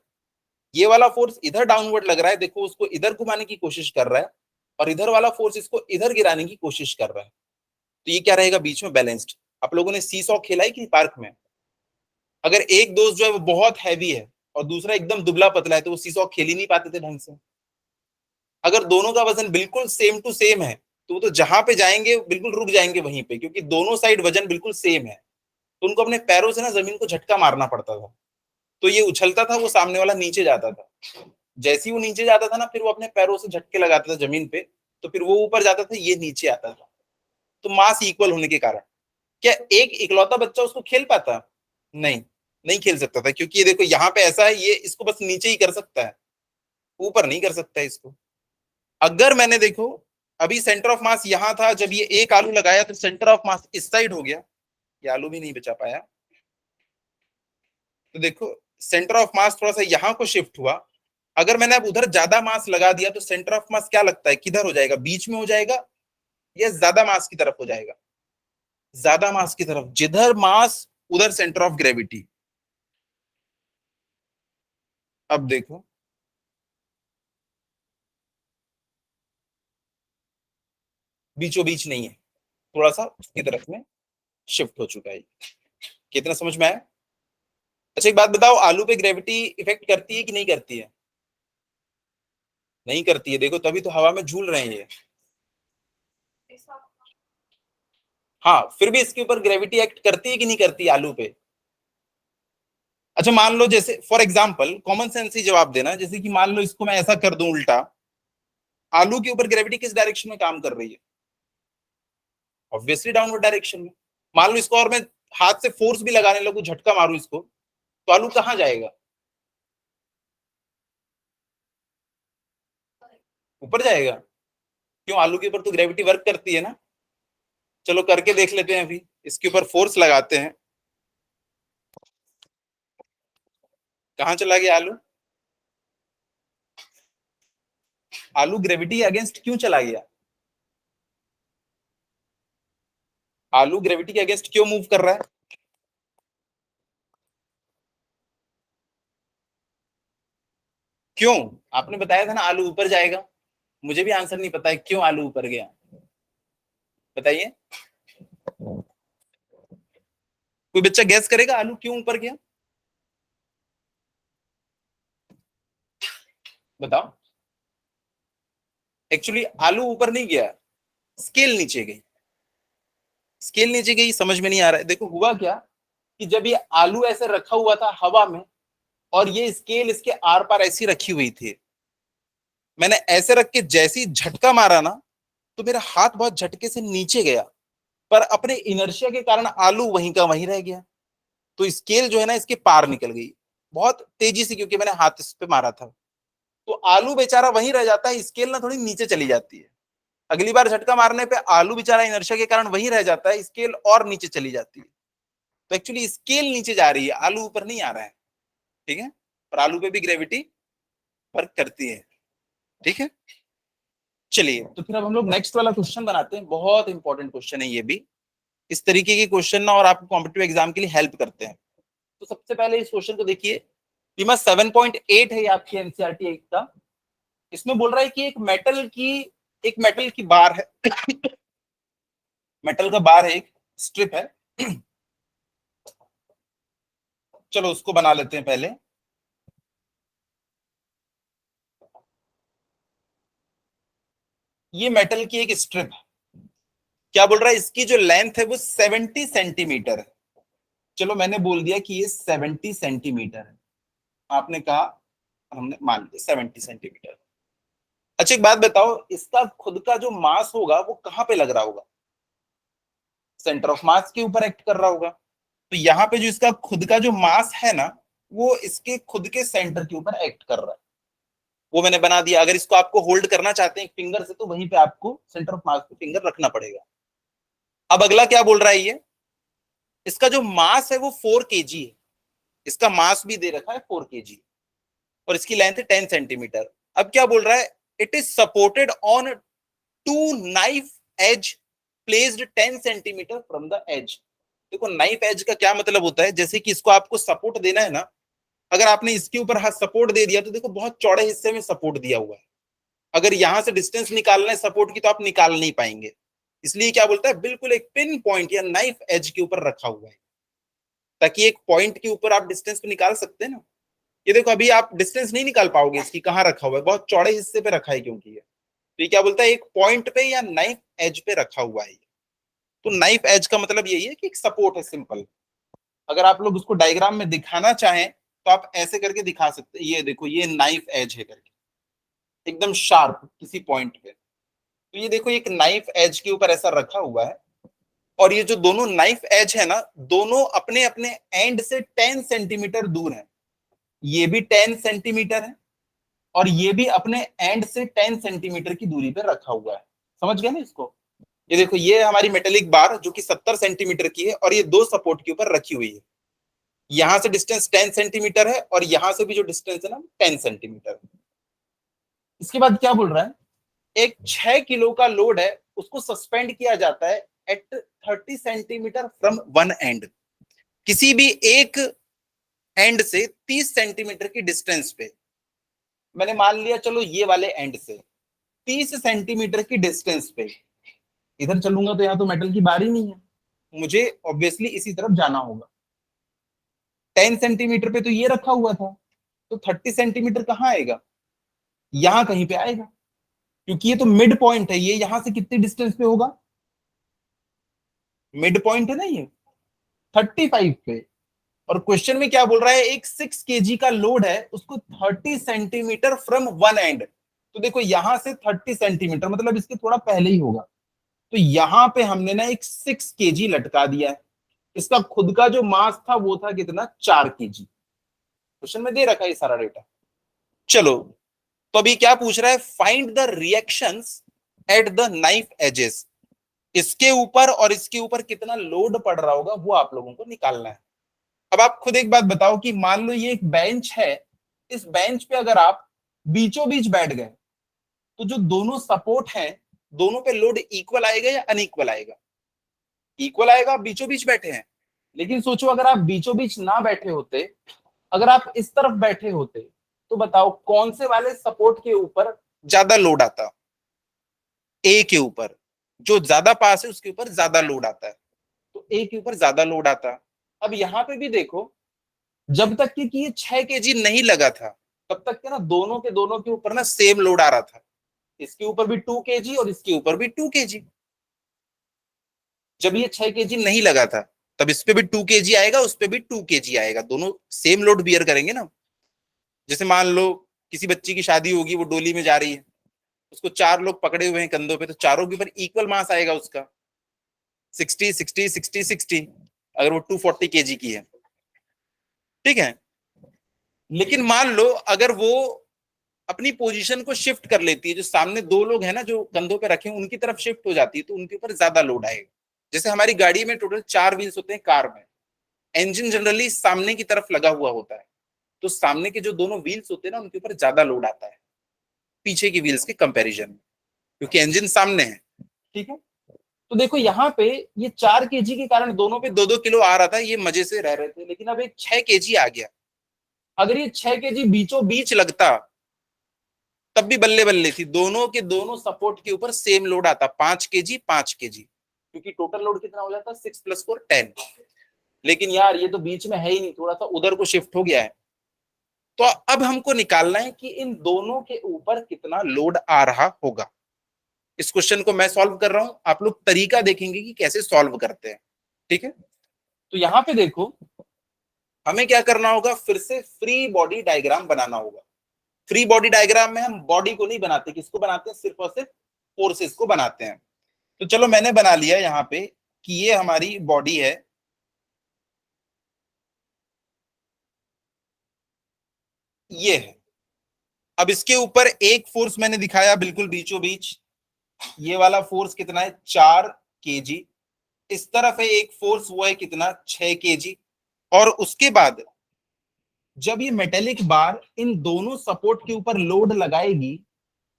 ये वाला फोर्स इधर डाउनवर्ड लग रहा है, देखो उसको इधर घुमाने की कोशिश कर रहा है, और इधर वाला फोर्स इसको इधर गिराने की कोशिश कर रहा है। तो ये क्या रहेगा, बीच में बैलेंस्ड। आप लोगों ने सीसॉ खेला है कि पार्क में? अगर एक दोस्त जो है वो बहुत हैवी है और दूसरा एकदम दुबला पतला है तो वो सीसॉ खेल ही नहीं पाते थे ढंग से। अगर दोनों का वजन बिल्कुल सेम टू सेम है तो वो तो जहां पे जाएंगे बिल्कुल रुक जाएंगे वहीं पे, क्योंकि दोनों साइड वजन बिल्कुल सेम है। तो उनको अपने पैरों से ना जमीन को झटका मारना पड़ता था। तो ये उछलता था, वो सामने वाला नीचे जाता था। जैसे ही वो नीचे जाता था ना, फिर वो अपने पैरों से झटके लगाता था जमीन पे, तो फिर वो ऊपर जाता था, ये नीचे आता था। तो मास इक्वल होने के कारण क्या एक इकलौता बच्चा उसको खेल पाता? नहीं, नहीं खेल सकता था, क्योंकि ये देखो यहाँ पे ऐसा है, ये इसको बस नीचे ही कर सकता है, ऊपर नहीं कर सकता है इसको। अगर मैंने देखो अभी सेंटर ऑफ मास यहां था, जब ये एक आलू लगाया तो सेंटर ऑफ मास इस साइड हो गया, ये आलू भी नहीं बचा पाया। तो देखो सेंटर ऑफ मास थोड़ा सा यहां को शिफ्ट हुआ। अगर मैंने अब उधर ज्यादा मास लगा दिया तो सेंटर ऑफ मास क्या लगता है, किधर हो जाएगा, बीच में हो जाएगा या ज्यादा मास की तरफ हो जाएगा? ज्यादा मास की तरफ। जिधर मास उधर सेंटर ऑफ ग्रेविटी। अब देखो बीचों बीच नहीं है, थोड़ा सा उसकी तरफ में शिफ्ट हो चुका है। कितना समझ में आया? अच्छा एक बात बताओ, आलू पे ग्रेविटी इफेक्ट करती है कि नहीं करती है? नहीं करती है, देखो तभी तो हवा में झूल रहे हैं ये। हाँ, फिर भी इसके ऊपर ग्रेविटी एक्ट करती है कि नहीं करती आलू पे? अच्छा मान लो, जैसे फॉर एग्जांपल कॉमन सेंस ही जवाब देना, जैसे कि मान लो इसको मैं ऐसा कर दूं उल्टा, आलू के ऊपर ग्रेविटी किस डायरेक्शन में काम कर रही है? ऑब्वियसली डाउनवर्ड डायरेक्शन में। मान लो इसको और मैं हाथ से फोर्स भी लगाने लगूं, झटका मारूं इसको, तो आलू कहां जाएगा? ऊपर जाएगा। क्यों? आलू के ऊपर तो ग्रेविटी वर्क करती है ना। चलो करके देख लेते हैं, अभी इसके ऊपर फोर्स लगाते हैं। कहां चला गया आलू? आलू ग्रेविटी अगेंस्ट क्यों चला गया? आलू ग्रेविटी के अगेंस्ट क्यों मूव कर रहा है? क्यों? आपने बताया था ना आलू ऊपर जाएगा। मुझे भी आंसर नहीं पता है क्यों आलू ऊपर गया, बताइए। कोई बच्चा गैस करेगा आलू क्यों ऊपर गया? बताओ। एक्चुअली आलू ऊपर नहीं गया, स्केल नीचे गई। स्केल नीचे गई, समझ में नहीं आ रहा है। देखो हुआ क्या कि जब ये आलू ऐसे रखा हुआ था हवा में और ये स्केल इसके आर पार ऐसी रखी हुई थी, मैंने ऐसे रख के जैसे ही झटका मारा ना, तो मेरा हाथ बहुत झटके से नीचे गया, पर अपने इनर्शिया के कारण आलू वहीं का वहीं रह गया। तो स्केल जो है ना इसके पार निकल गई बहुत तेजी से, क्योंकि मैंने हाथ इस पे मारा था। तो आलू बेचारा वहीं रह जाता है, स्केल ना थोड़ी नीचे चली जाती है। अगली बार झटका मारने पे आलू बेचारा इनर्शिया के कारण वहीं रह जाता है, स्केल और नीचे चली जाती है। तो एक्चुअली स्केल नीचे जा रही है, आलू ऊपर नहीं आ रहा है। ठीक है, पर आलू पे भी ग्रेविटी वर्क करती है। ठीक है, चलिए तो फिर अब हम लोग नेक्स्ट वाला क्वेश्चन बनाते हैं। बहुत इंपॉर्टेंट क्वेश्चन है ये भी। इस तरीके के क्वेश्चन ना और आपको कॉम्पिटिटिव एग्जाम के लिए हेल्प करते हैं। तो सबसे पहले इस क्वेश्चन को देखिए, कीमत 7.8 है आपकी एनसीईआरटी एक का। इसमें बोल रहा है कि एक मेटल की बार है मेटल का बार है, एक स्ट्रिप है। चलो उसको बना लेते हैं पहले। ये मेटल की एक स्ट्रिप है। क्या बोल रहा है, इसकी जो लेंथ है वो 70 सेंटीमीटर है। चलो मैंने बोल दिया कि ये 70 सेंटीमीटर है, आपने कहा, हमने मान लिया 70 सेंटीमीटर। अच्छा एक बात बताओ, इसका खुद का जो मास होगा वो कहां पे लग रहा होगा? सेंटर ऑफ मास के ऊपर एक्ट कर रहा होगा। तो यहाँ पे जो इसका खुद का जो मास है ना, वो इसके खुद के सेंटर के ऊपर एक्ट कर रहा है। वो मैंने बना दिया। अगर इसको आपको होल्ड करना चाहते हैं फिंगर से, तो वहीं पे आपको सेंटर ऑफ मास पे फिंगर रखना पड़ेगा। अब अगला क्या बोल रहा है ये, इसका जो मास है वो 4 kg है। इसका मास भी दे रखा है 4 kg, और इसकी लेंथ है 10 सेंटीमीटर। अब क्या बोल रहा है, it is supported on 2 knife edge placed 10 centimetre from the edge. देखो नाइफ एज का क्या मतलब होता है, जैसे कि इसको आपको सपोर्ट देना है ना, अगर आपने इसके ऊपर हाथ सपोर्ट दे दिया तो देखो बहुत चौड़े हिस्से में सपोर्ट दिया हुआ है। अगर यहां से डिस्टेंस निकालना है सपोर्ट की तो आप निकाल नहीं पाएंगे। इसलिए क्या बोलता है, बिल्कुल एक पिन पॉइंट या नाइफ एज के ऊपर रखा हुआ है, ताकि एक पॉइंट के ऊपर आप डिस्टेंस तो निकाल सकते हैं ना। ये देखो अभी आप डिस्टेंस नहीं निकाल पाओगे, इसकी कहाँ रखा हुआ है, बहुत चौड़े हिस्से पे रखा है क्योंकि ये। तो ये क्या बोलता है, एक पॉइंट पे या नाइफ एज पे रखा हुआ है। तो नाइफ एज का मतलब यही है कि एक सपोर्ट है, सिंपल। अगर आप लोग उसको डायग्राम में दिखाना चाहें तो आप ऐसे करके दिखा सकते हैं। ये देखो ये नाइफ एज है करके, एकदम शार्प किसी पॉइंट पे। तो ये देखो एक नाइफ एज के ऊपर ऐसा रखा हुआ है, और ये जो दोनों नाइफ एज है ना, दोनों अपने अपने एंड से 10 सेंटीमीटर दूर है। ये भी 10 सेंटीमीटर है, और ये भी अपने एंड से 10 सेंटीमीटर की दूरी पर रखा हुआ है। समझ गए ना इसको? ये देखो ये हमारी मेटेलिक बार जो कि 70 सेंटीमीटर की है, और ये दो सपोर्ट के ऊपर रखी हुई है। यहां से डिस्टेंस 10 सेंटीमीटर है, और यहां से भी जो डिस्टेंस है ना 10 सेंटीमीटर है। इसके बाद क्या बोल रहा है, एक 6 किलो का लोड है, उसको सस्पेंड किया जाता है at 30 centimetre from one end. किसी भी एक एंड से 30 सेंटीमीटर की डिस्टेंस पे। मैंने मान लिया चलो ये वाले एंड से 30 सेंटीमीटर की डिस्टेंस पे इधर चलूंगा, तो यहाँ तो मेटल की बार ही नहीं है, मुझे ऑब्वियसली इसी तरफ जाना होगा। 10 सेंटीमीटर पे तो ये रखा हुआ था, तो 30 सेंटीमीटर कहाँ आएगा, यहां कहीं पे आएगा, क्योंकि ये तो मिड पॉइंट है। ये यहां से कितनी डिस्टेंस पे होगा, मिड पॉइंट है ना ये 35 पे। और क्वेश्चन में क्या बोल रहा है, एक 6 kg का लोड है, उसको 30 सेंटीमीटर फ्रॉम वन एंड। तो देखो यहां से 30 सेंटीमीटर मतलब इसके थोड़ा पहले ही होगा। तो यहां पे हमने ना एक 6 kg लटका दिया है। इसका खुद का जो मास था वो था कितना, 4 kg। क्वेश्चन में दे रखा है ये सारा डेटा। चलो तो अभी क्या पूछ रहा है, find the reactions at the knife edges. इसके ऊपर और इसके ऊपर कितना लोड पड़ रहा होगा वो आप लोगों को निकालना है। अब आप खुद एक बात बताओ कि मान लो ये एक बेंच है, इस बेंच पे अगर आप बीचों बीच बैठ गए, तो जो दोनों सपोर्ट हैं दोनों पे लोड इक्वल आएगा या अनइक्वल आएगा? इक्वल आएगा, आप बीचों बीच बैठे हैं। लेकिन सोचो अगर आप बीचों बीच ना बैठे होते, अगर आप इस तरफ बैठे होते, तो बताओ कौन से वाले सपोर्ट के ऊपर ज्यादा लोड आता? ए के ऊपर, जो ज्यादा पास है उसके ऊपर ज्यादा लोड आता है, तो ए के ऊपर ज्यादा लोड आता। अब यहां पे भी देखो, जब तक कि ये 6 kg नहीं लगा था तब तक के ना दोनों के ऊपर ना सेम लोड आ रहा था, इसके ऊपर भी 2 kg और इसके ऊपर भी 2 kg। जब ये 6 kg नहीं लगा था तब इस पे भी 2 kg आएगा, उस पे भी 2 kg आएगा, दोनों सेम लोड बियर करेंगे ना। जैसे मान लो किसी बच्ची की शादी होगी, वो डोली में जा रही है, उसको 4 लोग पकड़े हुए हैं कंधों पे, तो चारों के ऊपर इक्वल मास आएगा उसका, 60 60 60 60, अगर वो 240 kg की है, ठीक है। लेकिन मान लो अगर वो अपनी पोजीशन को शिफ्ट कर लेती है, जो सामने 2 लोग हैं ना जो कंधों पे रखे हैं उनकी तरफ शिफ्ट हो जाती है, तो उनके ऊपर ज्यादा लोड आएगा। जैसे हमारी गाड़ी में टोटल 4 व्हील्स होते हैं, कार में इंजन जनरली सामने की तरफ लगा हुआ होता है, तो सामने के जो दोनों व्हील्स होते हैं ना उनके ऊपर ज्यादा लोड आता है पीछे की व्हील्स के कंपैरिजन में, क्योंकि इंजन सामने है, ठीक है। तो देखो यहाँ पे ये 4 kg के कारण दोनों पे 2-2 किलो आ रहा था, ये मजे से रह रहे थे, लेकिन अब एक 6 kg आ गया। अगर ये 6 kg बीचों बीच लगता तब भी बल्ले बल्ले थी, दोनों के दोनों सपोर्ट के ऊपर सेम लोड आता, 5 kg 5 kg, क्योंकि टोटल लोड कितना हो जाता 6 + 4 10। लेकिन यार ये तो बीच में है ही नहीं, थोड़ा सा उधर को शिफ्ट हो गया है। तो अब हमको निकालना है कि इन दोनों के ऊपर कितना लोड आ रहा होगा। इस क्वेश्चन को मैं सॉल्व कर रहा हूं, आप लोग तरीका देखेंगे कि कैसे सॉल्व करते हैं, ठीक है। तो यहां पे देखो हमें क्या करना होगा, फिर से फ्री बॉडी डायग्राम बनाना होगा। फ्री बॉडी डायग्राम में हम बॉडी को नहीं बनाते, किसको बनाते हैं, सिर्फ और सिर्फ फोर्सेस को बनाते हैं। तो चलो मैंने बना लिया यहाँ पे कि ये हमारी बॉडी है, ये है। अब इसके ऊपर एक फोर्स मैंने दिखाया बिल्कुल बीचों बीच, ये वाला फोर्स कितना है 4 kg। इस तरफ है एक फोर्स, वो है कितना 6 kg। और उसके बाद जब ये मेटेलिक बार इन दोनों सपोर्ट के ऊपर लोड लगाएगी,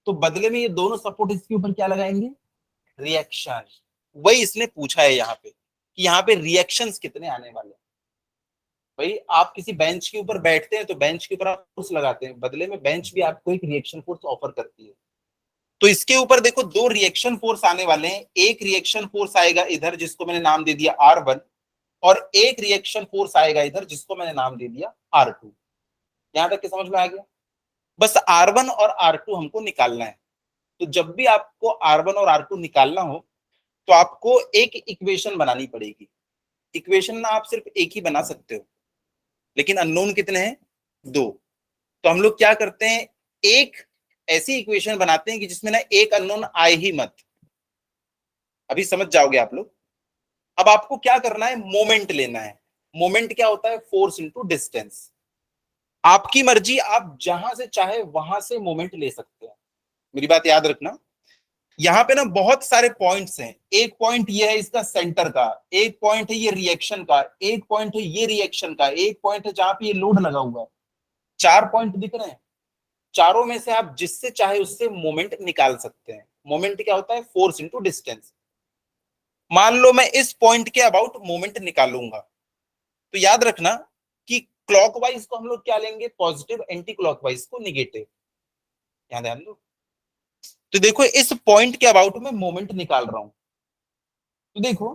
तो बदले में ये दोनों सपोर्ट इसके ऊपर क्या लगाएंगे, रिएक्शन। वही इसने पूछा है यहाँ पे कि यहाँ पे रिएक्शंस कितने आने वाले हैं। भाई आप किसी बेंच के ऊपर बैठते हैं तो बेंच के ऊपर आप फोर्स लगाते हैं, बदले में बेंच भी आपको एक रिएक्शन फोर्स ऑफर करती है। तो इसके ऊपर देखो 2 रिएक्शन फोर्स आने वाले हैं। एक रिएक्शन फोर्स आएगा इधर जिसको मैंने नाम दे दिया R1, और एक रिएक्शन फोर्स आएगा इधर जिसको मैंने नाम दे दिया R2। यहां तक के समझ में आ गया। बस R1 और R2 हमको निकालना है। तो जब भी आपको R1 और R2 निकालना हो तो आपको एक इक्वेशन बनानी पड़ेगी। इक्वेशन ना आप सिर्फ एक ही बना सकते हो, लेकिन अननोन कितने हैं, 2। तो हम लोग क्या करते हैं, एक ऐसी इक्वेशन बनाते हैं कि जिसमें ना एक अननोन आए ही मत। अभी समझ जाओगे आप लोग। अब आपको क्या करना है, मोमेंट लेना है। मोमेंट क्या होता है, फोर्स इंटू डिस्टेंस। आपकी मर्जी, आप जहां से चाहे वहां से मोमेंट ले सकते हैं। मेरी बात याद रखना, यहाँ पे ना बहुत सारे पॉइंट्स हैं। एक पॉइंट ये है इसका सेंटर का, एक पॉइंट है ये रिएक्शन का, एक पॉइंट है ये रिएक्शन का, एक पॉइंट है जहां पे ये लोड लगा हुआ है। 4 पॉइंट दिख रहे हैं। चारों में से आप जिससे चाहे उससे मोमेंट निकाल सकते हैं। मोमेंट क्या होता है, फोर्स इंटू डिस्टेंस। मान लो मैं इस पॉइंट के अबाउट मोमेंट निकालूंगा, तो याद रखना कि क्लॉकवाइज को हम लोग क्या लेंगे, पॉजिटिव, एंटी क्लॉकवाइज को निगेटिव। यहां ध्यान दो। तो देखो इस पॉइंट के अबाउट में मोमेंट निकाल रहा हूं, तो देखो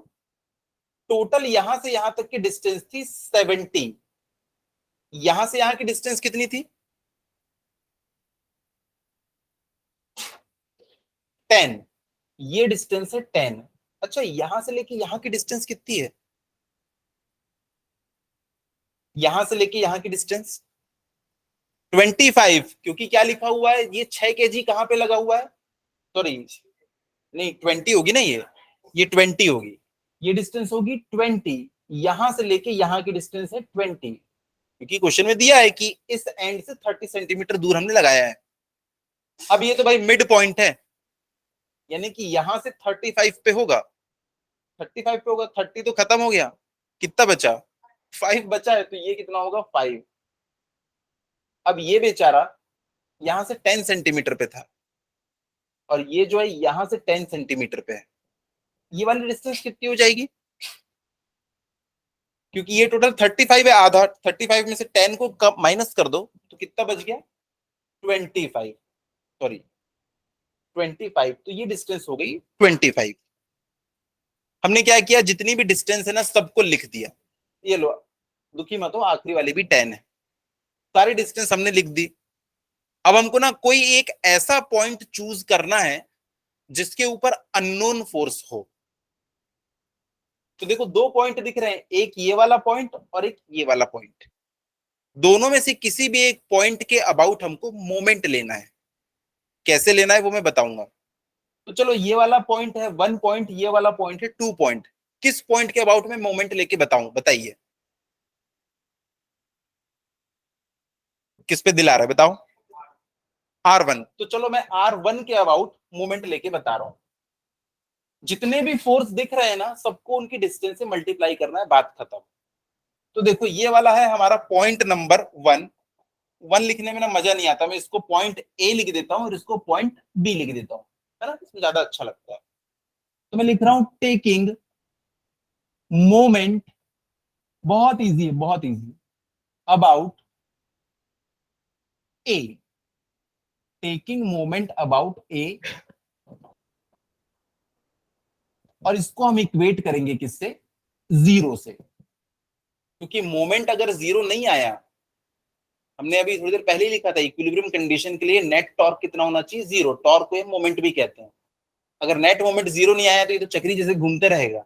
टोटल यहां से यहां तक की डिस्टेंस थी 70। यहां से यहां की डिस्टेंस कितनी थी, 10। ये डिस्टेंस है 10। अच्छा यहां से लेके यहां की डिस्टेंस कितनी है, यहां से लेके यहां की डिस्टेंस 25। क्योंकि क्या लिखा हुआ है, ये 6 kg कहां पे लगा हुआ है, सॉरी नहीं 20 होगी ना, ये 20 होगी। ये डिस्टेंस होगी 20। यहां से लेके यहां की डिस्टेंस है 20, क्योंकि क्वेश्चन में दिया है कि इस एंड से 30 सेंटीमीटर दूर हमने लगाया है। अब ये तो भाई मिड पॉइंट है, यानी कि यहां से 35 पे होगा, 35 पे होगा, 30 तो खत्म हो गया, कितना बचा, 5 बचा है, तो ये कितना होगा 5। अब ये बेचारा यहां से 10 सेंटीमीटर पे था, और ये जो है यहां से 10 सेंटीमीटर पे है। ये वाली डिस्टेंस कितनी हो जाएगी, क्योंकि ये टोटल 35 है, आधा 35 में से 10 को कम माइनस कर दो तो कितना बच गया 25, सॉरी 25। तो ये डिस्टेंस हो गई 25। हमने क्या किया, जितनी भी डिस्टेंस है ना सबको लिख दिया। ये लो, दुखी मत हो, आखिरी वाली भी 10 है, सारी डिस्टेंस हमने लिख दी। अब हमको ना कोई एक ऐसा पॉइंट चूज करना है जिसके ऊपर अननोन फोर्स हो। तो देखो दो पॉइंट दिख रहे हैं, एक ये वाला पॉइंट और एक ये वाला पॉइंट। दोनों में से किसी भी एक पॉइंट के अबाउट हमको मोमेंट लेना है। कैसे लेना है वो मैं बताऊंगा। तो चलो ये वाला पॉइंट है 1 पॉइंट, ये वाला पॉइंट है 2 पॉइंट। किस पॉइंट के अबाउट में मोमेंट लेके बताऊं, बताइए। किस पे दिला रहा है बताओ। R1। तो चलो मैं R1 के अबाउट मोमेंट लेके बता रहा हूं। जितने भी फोर्स दिख रहे हैं ना, सबको उनकी डिस्टेंस से मल्टीप्लाई करना है, बात खत्म। तो देखो ये वाला है हमारा पॉइंट नंबर 1। 1 लिखने में ना मजा नहीं आता, मैं इसको पॉइंट ए लिख देता हूँ और इसको पॉइंट बी लिख देता हूँ, है ना, इसमें ज्यादा अच्छा लगता है। तो मैं लिख रहा हूं टेकिंग मोमेंट, बहुत इजी है, बहुत easy, about A. Taking moment about A, और इसको हम इक्वेट करेंगे किससे, जीरो से। क्योंकि मोमेंट अगर जीरो नहीं आया, हमने अभी थोड़ी देर पहले ही लिखा था इक्विलिब्रियम कंडीशन के लिए नेट टॉर्क कितना होना चाहिए, जीरो। टॉर्क को मोमेंट भी कहते हैं। अगर नेट मोमेंट जीरो नहीं आया तो ये तो चक्री जैसे घूमते रहेगा।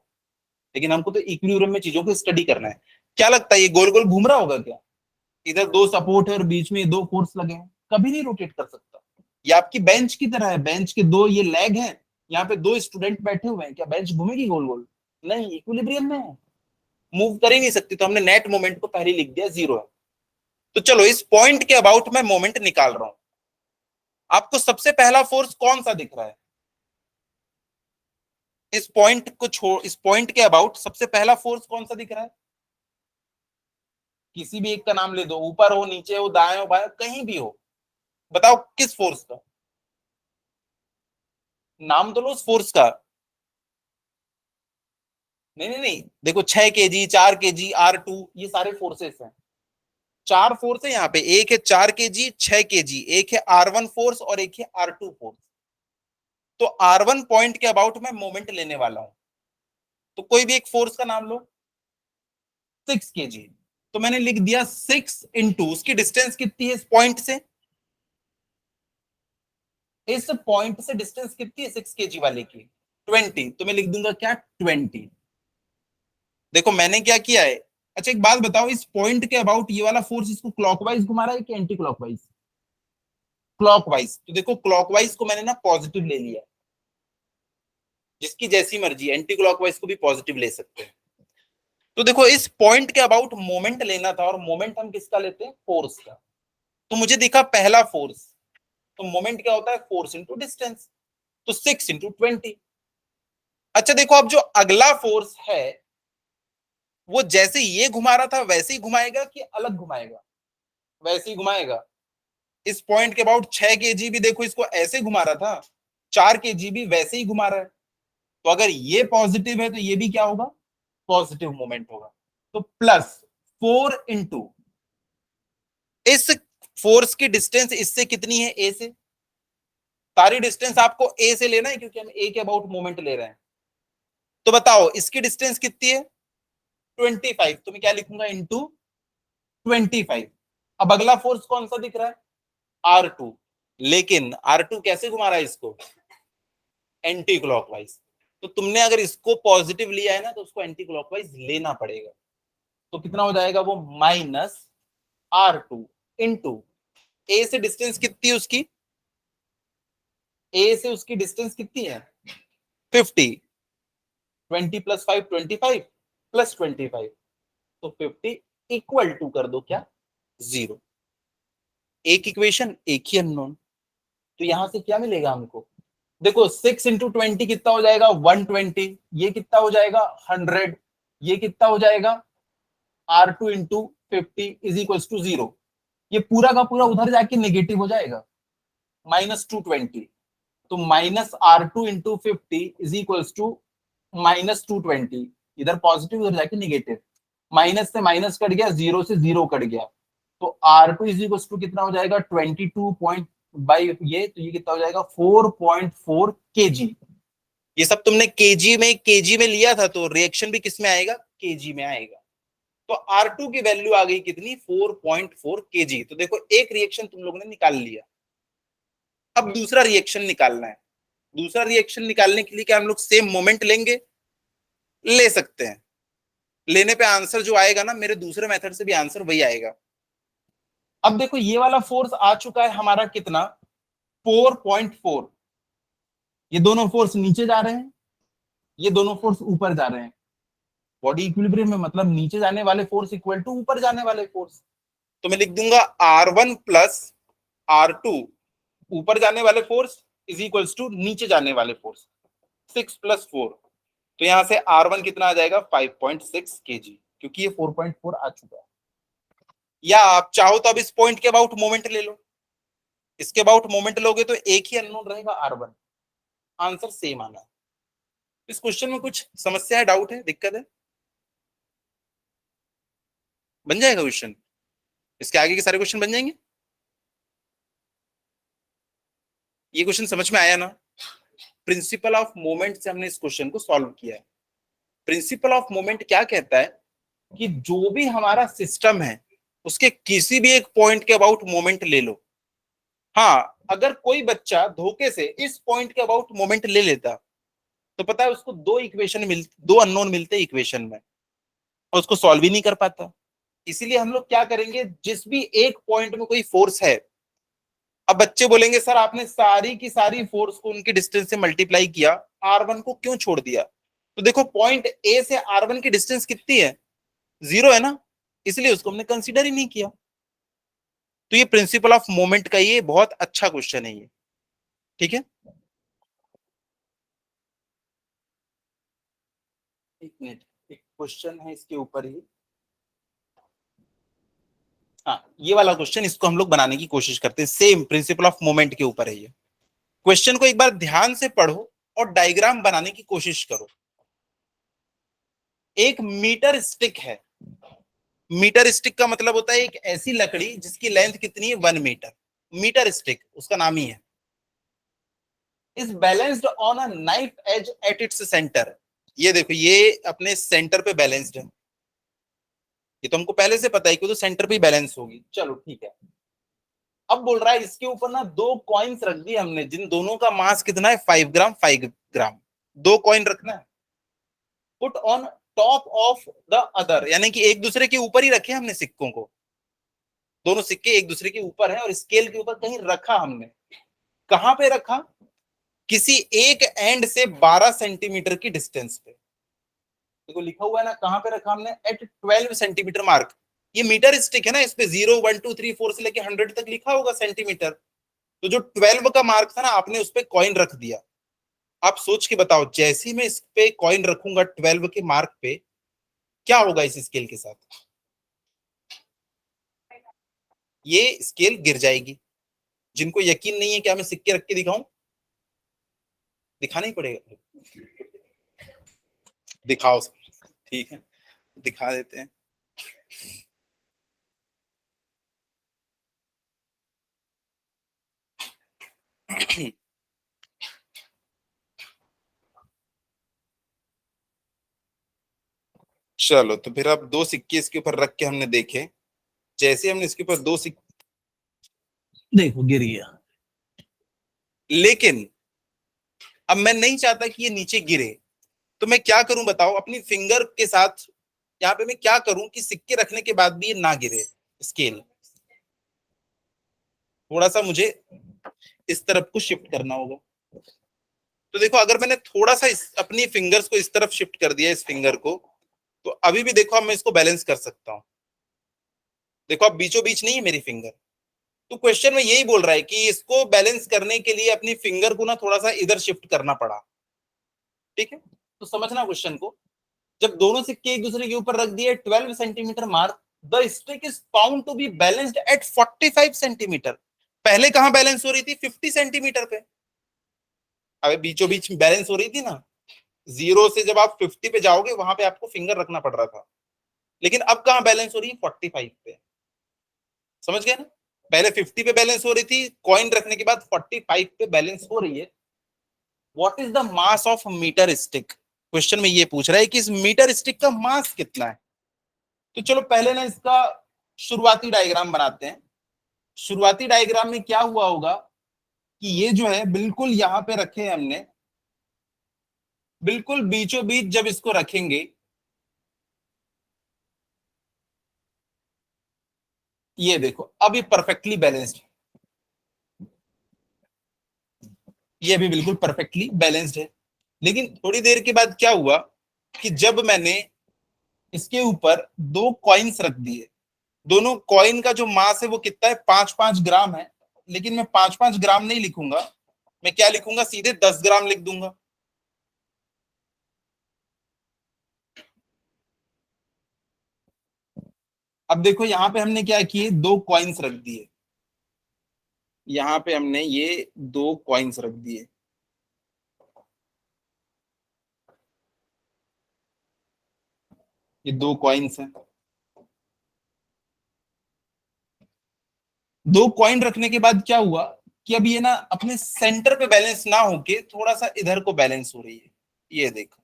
लेकिन हमको तो इक्विलिब्रियम में चीजों को स्टडी करना है। क्या लगता है ये गोल गोल घूम रहा होगा क्या? इधर दो सपोर्ट है और बीच में दो फोर्स लगे हैं, कभी नहीं रोटेट कर सकता। ये आपकी बेंच की तरह है, बेंच के दो ये लेग हैं, यहाँ पे दो स्टूडेंट बैठे हुए हैं, क्या बेंच घूमेगी गोल गोल? नहीं, इक्विलिब्रियम में है, मूव कर ही नहीं सकती। तो हमने नेट मोमेंट को पहले लिख दिया जीरो है। तो चलो इस पॉइंट के अबाउट मैं मोमेंट निकाल रहा हूं। आपको सबसे पहला फोर्स कौन सा दिख रहा है? इस पॉइंट को छोड़, इस पॉइंट के अबाउट सबसे पहला फोर्स कौन सा दिख रहा है? किसी भी एक का नाम ले दो, ऊपर हो, नीचे हो, दाएं हो, बाएं, कहीं भी हो, बताओ किस फोर्स का नाम तो लो, उस फोर्स का। नहीं नहीं नहीं, देखो 6 kg, 4 kg, R2, ये सारे फोर्सेस हैं। चार फोर्स है यहाँ पे, एक है 4 kg, 6 kg, एक है R1 फोर्स और एक है R2 फोर्स। तो R1 पॉइंट के अबाउट मैं मोमेंट लेने वाला हूं। तो कोई भी एक फोर्स का नाम लो। 6 kg। तो मैंने लिख दिया 6 इंटू, उसकी डिस्टेंस कितनी है इस पॉइंट से, इस पॉइंट से डिस्टेंस कितनी है 6 kg वाले की, 20। तो मैं लिख दूंगा क्या, 20। देखो मैंने क्या किया है। अच्छा एक बात बताओ, इस पॉइंट के अबाउट ये वाला फोर्स इसको क्लॉकवाइज घुमा रहा है कि एंटी क्लॉकवाइज? क्लॉकवाइज। तो देखो क्लॉकवाइज को मैंने ना पॉजिटिव ले लिया, जिसकी जैसी मर्जी, एंटी क्लॉकवाइज को भी पॉजिटिव ले सकते हैं। तो देखो इस पॉइंट के अबाउट मोमेंट लेना था, और मोमेंट हम किसका लेते हैं, फोर्स का। तो मुझे दिखा पहला फोर्स, तो मोमेंट क्या होता है, फोर्स इंटू डिस्टेंस। तो 6 इंटू 20। अच्छा देखो अब जो अगला फोर्स है, वो जैसे ये घुमा रहा था वैसे ही घुमाएगा कि अलग घुमाएगा? वैसे ही घुमाएगा। इस पॉइंट के अबाउट 6 kg भी देखो इसको ऐसे घुमा रहा था, 4 kg भी वैसे ही घुमा रहा है। तो अगर ये पॉजिटिव है तो ये भी क्या होगा, पॉजिटिव मोमेंट होगा। तो +4 इंटू, इस फोर्स की डिस्टेंस इससे कितनी है, ए से। सारी डिस्टेंस आपको ए से लेना है क्योंकि हम ए के अबाउट मोमेंट ले रहे हैं। तो बताओ इसकी डिस्टेंस कितनी है, 25। तो मैं क्या लिखूंगा, इंटू 25। अब अगला फोर्स कौन सा दिख रहा है, R2। लेकिन R2 कैसे घुमा रहा है इसको, एंटी क्लॉकवाइज। तो तुमने अगर इसको पॉजिटिव लिया है ना, तो उसको एंटी क्लॉकवाइज लेना पड़ेगा। तो कितना हो जाएगा वो, -R2 इंटू, ए से डिस्टेंस कितनी है उसकी, ए से उसकी डिस्टेंस कितनी है, 50। 20 + 5 25 + 25, तो 50 इक्वल टू कर दो क्या, 0। एक इक्वेशन, एक ही अननोन। तो यहां से क्या मिलेगा हमको, देखो 6 इंटू 20 कितना हो जाएगा, 120। ये कितना हो जाएगा, 100। ये कितना हो जाएगा, R2 into 50 is equal to 0। ये पूरा का पूरा उधर जाके नेगेटिव हो जाएगा, -220। तो -R2 into 50 is equal to -220। इधर पॉजिटिव उधर जाके नेगेटिव, माइनस से माइनस कट गया, जीरो से जीरो कट गया। तो R2 इज इक्वल टू कितना हो जाएगा, 22 पॉइंट बाई ये, तो ये कितना हो जाएगा, 4.4 kg। ये सब तुमने केजी में लिया था, तो रिएक्शन भी किस में आएगा, केजी में आएगा। तो R2 की वैल्यू आ गई कितनी, 4.4 kg। तो देखो एक रिएक्शन तुम लोगों ने निकाल लिया। अब दूसरा रिएक्शन निकालना है। दूसरा रिएक्शन निकालने के लिए क्या हम लोग सेम मोमेंट लेंगे? ले सकते हैं। लेने पे आंसर जो आएगा ना, मेरे दूसरे मेथड से भी आंसर वही आएगा। अब देखो ये वाला फोर्स आ चुका है हमारा कितना, 4.4। ये दोनों फोर्स नीचे जा रहे हैं, ये दोनों फोर्स ऊपर जा रहे हैं। बॉडी इक्विलिब्रियम में मतलब नीचे जाने वाले फोर्स इक्वल टू ऊपर जाने वाले फोर्स। तो मैं लिख दूंगा R1 प्लस R2, ऊपर जाने वाले फोर्स इज इक्वल्स टू नीचे जाने वाले फोर्स, 6 + 4। तो यहां से R1 कितना आ जाएगा, 5.6 kg, क्योंकि ये 4.4 आ चुका है। या आप चाहो तो अब इस पॉइंट के अबाउट मोमेंट ले लो। इसके अबाउट मोमेंट लोगे तो एक ही अननोन रहेगा R1, आंसर सेम आना है। इस क्वेश्चन में कुछ समस्या है, डाउट है, दिक्कत है? बन जाएगा क्वेश्चन, इसके आगे के सारे क्वेश्चन बन जाएंगे। ये क्वेश्चन समझ में आया ना? प्रिंसिपल ऑफ मोमेंट से हमने इस क्वेश्चन को सॉल्व किया है। प्रिंसिपल ऑफ मोमेंट क्या कहता है कि जो भी हमारा सिस्टम है उसके किसी भी एक पॉइंट के अबाउट मोमेंट ले लो। हाँ, अगर कोई बच्चा धोखे से इस पॉइंट के अबाउट मोमेंट ले लेता तो पता है उसको दो अननोन मिलते इक्वेशन में, और उसको सॉल्व ही नहीं कर पाता। इसीलिए हम लोग क्या करेंगे, जिस भी एक पॉइंट में कोई फोर्स है, अब बच्चे बोलेंगे सर आपने सारी की सारी फोर्स को उनके डिस्टेंस से मल्टीप्लाई किया, R1 को क्यों छोड़ दिया? तो देखो पॉइंट ए से R1 की डिस्टेंस कितनी है, 0 है ना, इसलिए उसको हमने कंसीडर ही नहीं किया। तो ये प्रिंसिपल ऑफ मोमेंट का ये बहुत अच्छा क्वेश्चन है ये, ठीक है। एक मिनट, एक क्वेश्चन है इसके ऊपर ही। हाँ, ये वाला क्वेश्चन, इसको हम लोग बनाने की कोशिश करते हैं, सेम प्रिंसिपल ऑफ मोमेंट के ऊपर है ये। क्वेश्चन को एक बार ध्यान से पढ़ो और डायग्राम बनाने की कोशिश करो। एक मीटर स्टिक है। मीटर स्टिक का मतलब होता है एक ऐसी लकड़ी जिसकी लेंथ कितनी है, 1 मीटर। मीटर स्टिक उसका नाम ही है। Is balanced on a knife edge at its centre. ये देखो, ये अपने सेंटर पे बैलेंस्ड है। ये तो हमको पहले से पता है कि तो सेंटर पे ही बैलेंस होगी, चलो ठीक है। अब बोल रहा है इसके ऊपर ना 2 कॉइन्स रख दिए हमने, जिन दोनों का मास कितना है, 5 ग्राम 5 ग्राम। 2 कॉइन रखना है, put on top of the other, यानी कि एक दूसरे के ऊपर ही रखे हमने सिक्कों को। दोनों सिक्के एक दूसरे के ऊपर है और स्केल के ऊपर कहीं रखा हमने। कहां पे रखा? किसी एक एंड से 12 सेंटीमीटर की डिस्टेंस पे। देखो लिखा हुआ है ना, कहां पे रखा हमने, एट 12 सेंटीमीटर मार्क। ये मीटर स्टिक है ना, इस पे 0 1 2 3 4 से लेके 100 तक लिखा होगा सेंटीमीटर। तो जो 12 का मार्क था ना, आपने उस पे कॉइन रख दिया। आप सोच के बताओ, जैसे ही मैं इस पे कॉइन रखूंगा 12 के मार्क पे, क्या होगा इस स्केल के साथ? ये स्केल गिर जाएगी। जिनको यकीन नहीं है क्या मैं सिक्के रख के दिखाऊं? दिखाना ही पड़ेगा। दिखाओ, ठीक है, दिखा देते हैं। चलो, तो फिर अब 2 सिक्के इसके ऊपर रख के हमने देखे। जैसे हमने इसके ऊपर 2 सिक्के, देखो गिर गया। लेकिन अब मैं नहीं चाहता कि ये नीचे गिरे, तो मैं क्या करूं बताओ? अपनी फिंगर के साथ यहाँ पे मैं क्या करूं कि सिक्के रखने के बाद भी ये ना गिरे स्केल। थोड़ा सा मुझे इस तरफ को शिफ्ट करना होगा। तो देखो, अगर मैंने थोड़ा सा अपनी फिंगर्स को इस तरफ शिफ्ट कर दिया, इस फिंगर को, तो अभी भी देखो अब मैं इसको बैलेंस कर सकता हूँ। देखो अब बीचों बीच नहीं है मेरी फिंगर। तो क्वेश्चन में यही बोल रहा है कि इसको बैलेंस करने के लिए अपनी फिंगर को ना थोड़ा सा इधर शिफ्ट करना पड़ा, ठीक है। तो समझना क्वेश्चन को, जब दोनों सिक्के एक दूसरे के ऊपर रख दिए 12 centimetre mark, the stick is found to be balanced at 45 centimetre. पहले कहां बैलेंस हो रही थी? 50 सेंटीमीटर पे। अबे बीचों बीच बैलेंस हो रही थी ना, 0 से जब आप 50 पे जाओगे वहां पे आपको फिंगर रखना पड़ रहा था। लेकिन अब कहां बैलेंस हो रही है? 45 पे। समझ गए ना? पहले 50 पे बैलेंस हो रही थी, कॉइन रखने के बाद 45 पे बैलेंस हो रही है। What is the mass of metre stick? Question में ये पूछ रहा है कि इस मीटर स्टिक का मास कितना है। तो चलो पहले ना इसका शुरुआती डायग्राम बनाते हैं। शुरुआती डायग्राम में क्या हुआ होगा कि ये जो है बिल्कुल यहां पे रखे हैं हमने, बिल्कुल बीचों बीच जब इसको रखेंगे, ये देखो अब ये परफेक्टली बैलेंस्ड, ये भी बिल्कुल परफेक्टली बैलेंस्ड है। लेकिन थोड़ी देर के बाद क्या हुआ कि जब मैंने इसके ऊपर दो कॉइन्स रख दिए, दोनों कॉइन का जो मास है वो कितना है, 5-5 ग्राम है। लेकिन मैं 5-5 ग्राम नहीं लिखूंगा, मैं क्या लिखूंगा, सीधे 10 ग्राम लिख दूंगा। अब देखो यहां पे हमने क्या किए, दो कॉइन्स रख दिए, यहां पे हमने ये दो कॉइन्स रख दिए। ये दो कॉइन्स हैं, दो कॉइन रखने के बाद क्या हुआ कि अब ये ना अपने सेंटर पे बैलेंस ना होके थोड़ा सा इधर को बैलेंस हो रही है, ये देखो।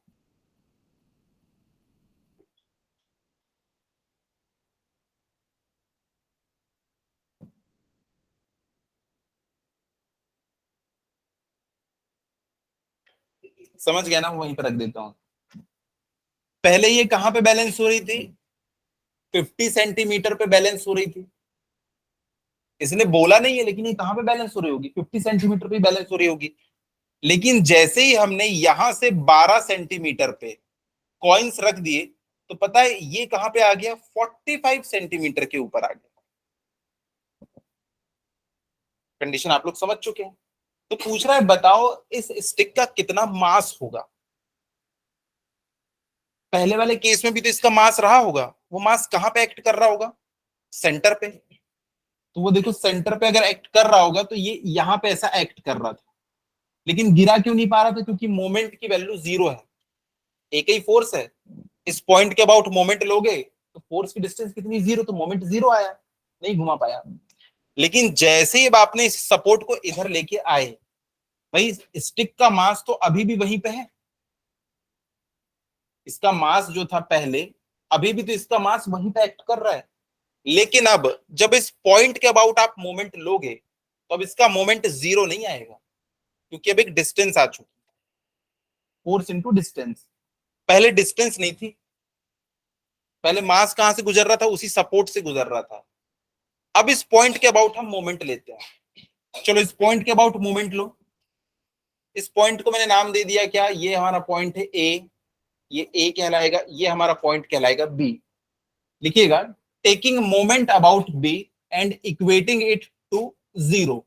समझ गया ना, वहीं पर रख देता हूँ। पहले ये कहां पे बैलेंस हो रही थी, 50 सेंटीमीटर पे बैलेंस हो रही थी। इसने बोला नहीं है, लेकिन ये कहां पे बैलेंस हो रही होगी, 50 सेंटीमीटर पे बैलेंस हो रही होगी। लेकिन जैसे ही हमने यहां से 12 सेंटीमीटर पे कॉइन्स रख दिए, तो पता है ये कहां पे आ गया, 45 सेंटीमीटर के ऊपर आ गया। कंडीशन आप लोग समझ चुके हैं। तो पूछ रहा है बताओ इस स्टिक का कितना मास होगा। पहले वाले केस में भी तो इसका मास रहा होगा, वो मास कहां पे एक्ट कर रहा होगा, सेंटर पे। तो वो देखो सेंटर पे अगर एक्ट कर रहा होगा तो ये यहां पे ऐसा एक्ट कर रहा था, लेकिन गिरा क्यों नहीं पा रहा था, क्योंकि मोमेंट की वैल्यू 0 है, एक ही फोर्स है। इस पॉइंट के अबाउट मोमेंट लोगे तो फोर्स की डिस्टेंस कितनी, 0, तो मोमेंट 0 आया, नहीं घुमा पाया। लेकिन जैसे ही अब आपने इस सपोर्ट को इधर लेके आए, भाई स्टिक का मास तो अभी भी वहीं पे है, इसका मास जो था पहले, अभी भी तो इसका मास वहीं पे एक्ट कर रहा है। लेकिन अब जब इस पॉइंट के अबाउट आप मोमेंट लोगे तो अब इसका मोमेंट 0 नहीं आएगा, क्योंकि अब एक डिस्टेंस आ चुकी, फोर्स इंटू डिस्टेंस। पहले डिस्टेंस नहीं थी, पहले मास कहां से गुजर रहा था, उसी सपोर्ट से गुजर रहा था। अब इस पॉइंट के अबाउट हम मोमेंट लेते हैं। चलो इस पॉइंट के अबाउट मोमेंट लो। इस पॉइंट को मैंने नाम दे दिया क्या, ये हमारा पॉइंट है ए, ये ए कहलाएगा, ये हमारा पॉइंट कहलाएगा बी। लिखिएगा, taking moment about B and equating it to 0।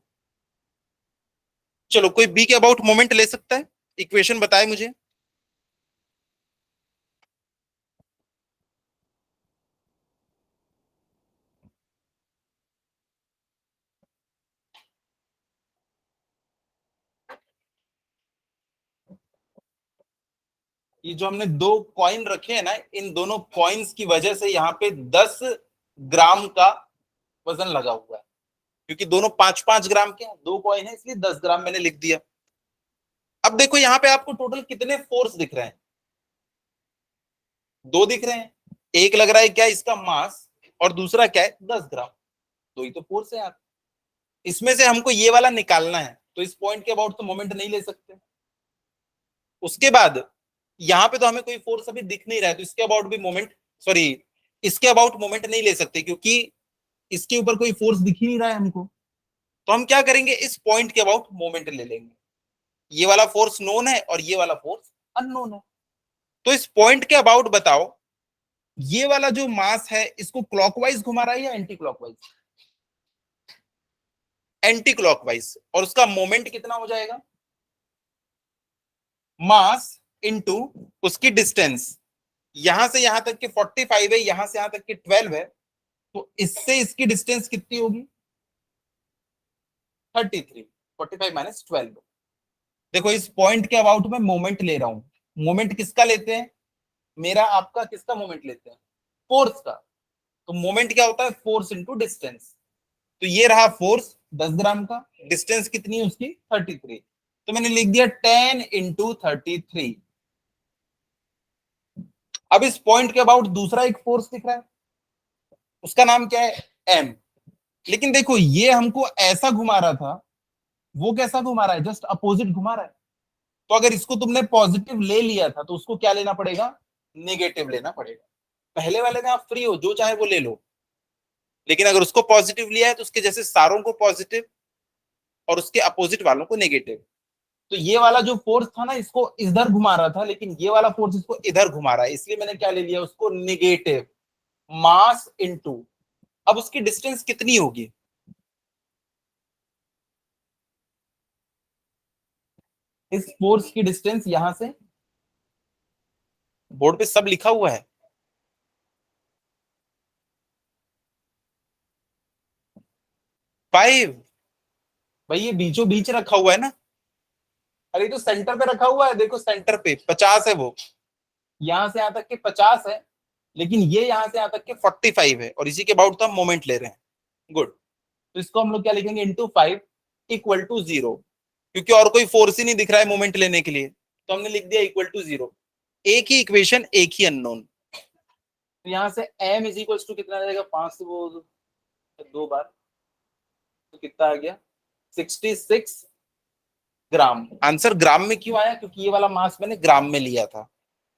चलो कोई बी के अबाउट मोमेंट ले सकता है, इक्वेशन बताए मुझे। ये जो हमने दो कॉइन रखे हैं ना, इन दोनों कॉइन्स की वजह से यहाँ पे 10 ग्राम का वजन लगा हुआ है, क्योंकि दोनों 5-5 ग्राम के हैं, दो कॉइन है इसलिए 10 ग्राम मैंने लिख दिया। अब देखो यहाँ पे आपको टोटल कितने फोर्स दिख रहे हैं, दो दिख रहे हैं। एक लग रहा है क्या, इसका मास, और दूसरा क्या है, 10 ग्राम। दो ही तो फोर्स है यार, इसमें से हमको ये वाला निकालना है, तो इस पॉइंट के अबाउट तो मोमेंट नहीं ले सकते। उसके बाद यहाँ पे तो हमें कोई फोर्स अभी दिख नहीं रहा है, तो इसके अबाउट भी मोमेंट, सॉरी, इसके अबाउट मोमेंट नहीं ले सकते, क्योंकि इसके ऊपर कोई फोर्स दिख ही नहीं रहा है हमको। तो हम क्या करेंगे, इस पॉइंट के अबाउट मोमेंट ले लेंगे। ये वाला फोर्स नोन है और ये वाला फोर्स अननोन है। तो इस पॉइंट के अबाउट बताओ, ये वाला जो मास है इसको क्लॉकवाइज घुमा रहा है या एंटी क्लॉकवाइज, एंटी क्लॉकवाइज, और उसका मोमेंट कितना हो जाएगा, मास इनटू उसकी डिस्टेंस। यहां से यहां तक के 45 है, यहां से यहां तक के 12 है, तो इससे इसकी डिस्टेंस कितनी होगी, 33। 45 माइनस 12। देखो इस पॉइंट के अबाउट में मोमेंट ले रहा हूं, मोमेंट किसका लेते हैं, मेरा आपका किसका मोमेंट लेते हैं, फोर्स का। तो मोमेंट क्या होता है, फोर्स इंटू डिस्टेंस। तो ये रहा फोर्स 10 ग्राम का, डिस्टेंस कितनी है उसकी, 33। तो मैंने लिख दिया 10 × 33। अब इस पॉइंट के अबाउट दूसरा एक फोर्स दिख रहा है, उसका नाम क्या है, एम। लेकिन देखो ये हमको ऐसा घुमा रहा था वो कैसा घुमा रहा है, जस्ट अपोजिट घुमा रहा है। तो अगर इसको तुमने पॉजिटिव ले लिया था तो उसको क्या लेना पड़ेगा, नेगेटिव लेना पड़ेगा। पहले वाले में आप फ्री हो, जो चाहे वो ले लो, लेकिन अगर उसको पॉजिटिव लिया है तो उसके जैसे सारों को पॉजिटिव और उसके अपोजिट वालों को नेगेटिव। तो ये वाला जो फोर्स था ना, इसको इधर घुमा रहा था, लेकिन ये वाला फोर्स इसको इधर घुमा रहा है, इसलिए मैंने क्या ले लिया, उसको नेगेटिव मास इनटू। अब उसकी डिस्टेंस कितनी होगी, इस फोर्स की डिस्टेंस यहां से, बोर्ड पे सब लिखा हुआ है, 5। भाई ये बीचों बीच रखा हुआ है ना, अरे तो सेंटर पे रखा हुआ है, देखो सेंटर पे 50 है, वो यहां से यहां तक के 50 है, लेकिन ये यहां से यहां तक के 45 है, और इसी के अबाउट तो हम मोमेंट ले रहे हैं। गुड। तो इसको हम लोग क्या लिखेंगे, इंटू 5 इक्वल टू 0, क्योंकि और कोई फोर्स ही नहीं दिख रहा है मोमेंट लेने के लिए, तो हमने लिख दिया इक्वल टू 0। एक ही इक्वेशन, एक ही अननोन। तो यहां से m इज इक्वल टू कितना आ जाएगा, 5 से वो 2 बार, तो कितना आ गया, 66 ग्राम। आंसर ग्राम में क्यों आया, क्योंकि ये वाला मास मैंने ग्राम में लिया था,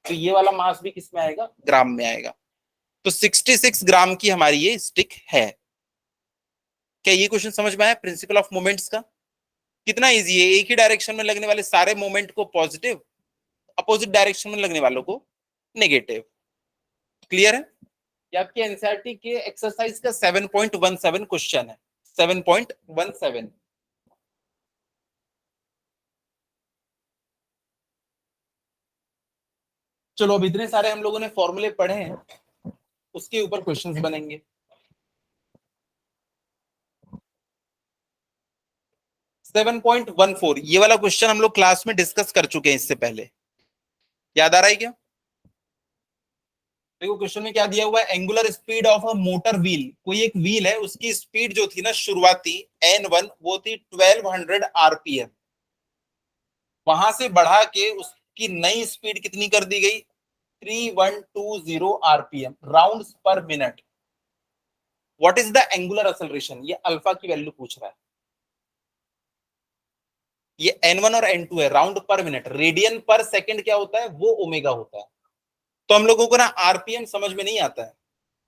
तो ये वाला मास भी किस में आएगा, ग्राम में आएगा। तो 66 ग्राम की हमारी ये स्टिक है। क्या ये क्वेश्चन समझ में आया, प्रिंसिपल ऑफ मोमेंट्स का? कितना इजी है, एक ही डायरेक्शन में लगने वाले सारे मोमेंट को पॉजिटिव, अपोजिट डायरेक्शन में लगने वालों को नेगेटिव। क्लियर है? ये आपके एनसीईआरटी के एक्सरसाइज का 7.17 क्वेश्चन है, 7.17। चलो अब इतने सारे हम लोगों ने फॉर्मूले पढ़े हैं, उसके ऊपर क्वेश्चंस बनेंगे। 7.14 ये वाला क्वेश्चन हम लोग क्लास में डिस्कस कर चुके हैं इससे पहले, याद आ रहा है क्या? देखो क्वेश्चन में क्या दिया हुआ है, angular speed of a motor wheel, कोई एक व्हील है, उसकी स्पीड जो थी ना शुरुआती n1 वो थी 1200 आरपीएम, वहां से बढ़ा के उसकी नई स्पीड कितनी कर दी गई, 3120 आरपीएम, राउंड्स पर minute. What is the angular acceleration, ये अल्फा की वैल्यू पूछ रहा है। ये n1 और n2 है, राउंड पर मिनट, रेडियन पर सेकंड क्या होता है, वो ओमेगा होता है। तो हम लोगों को ना आरपीएम समझ में नहीं आता है,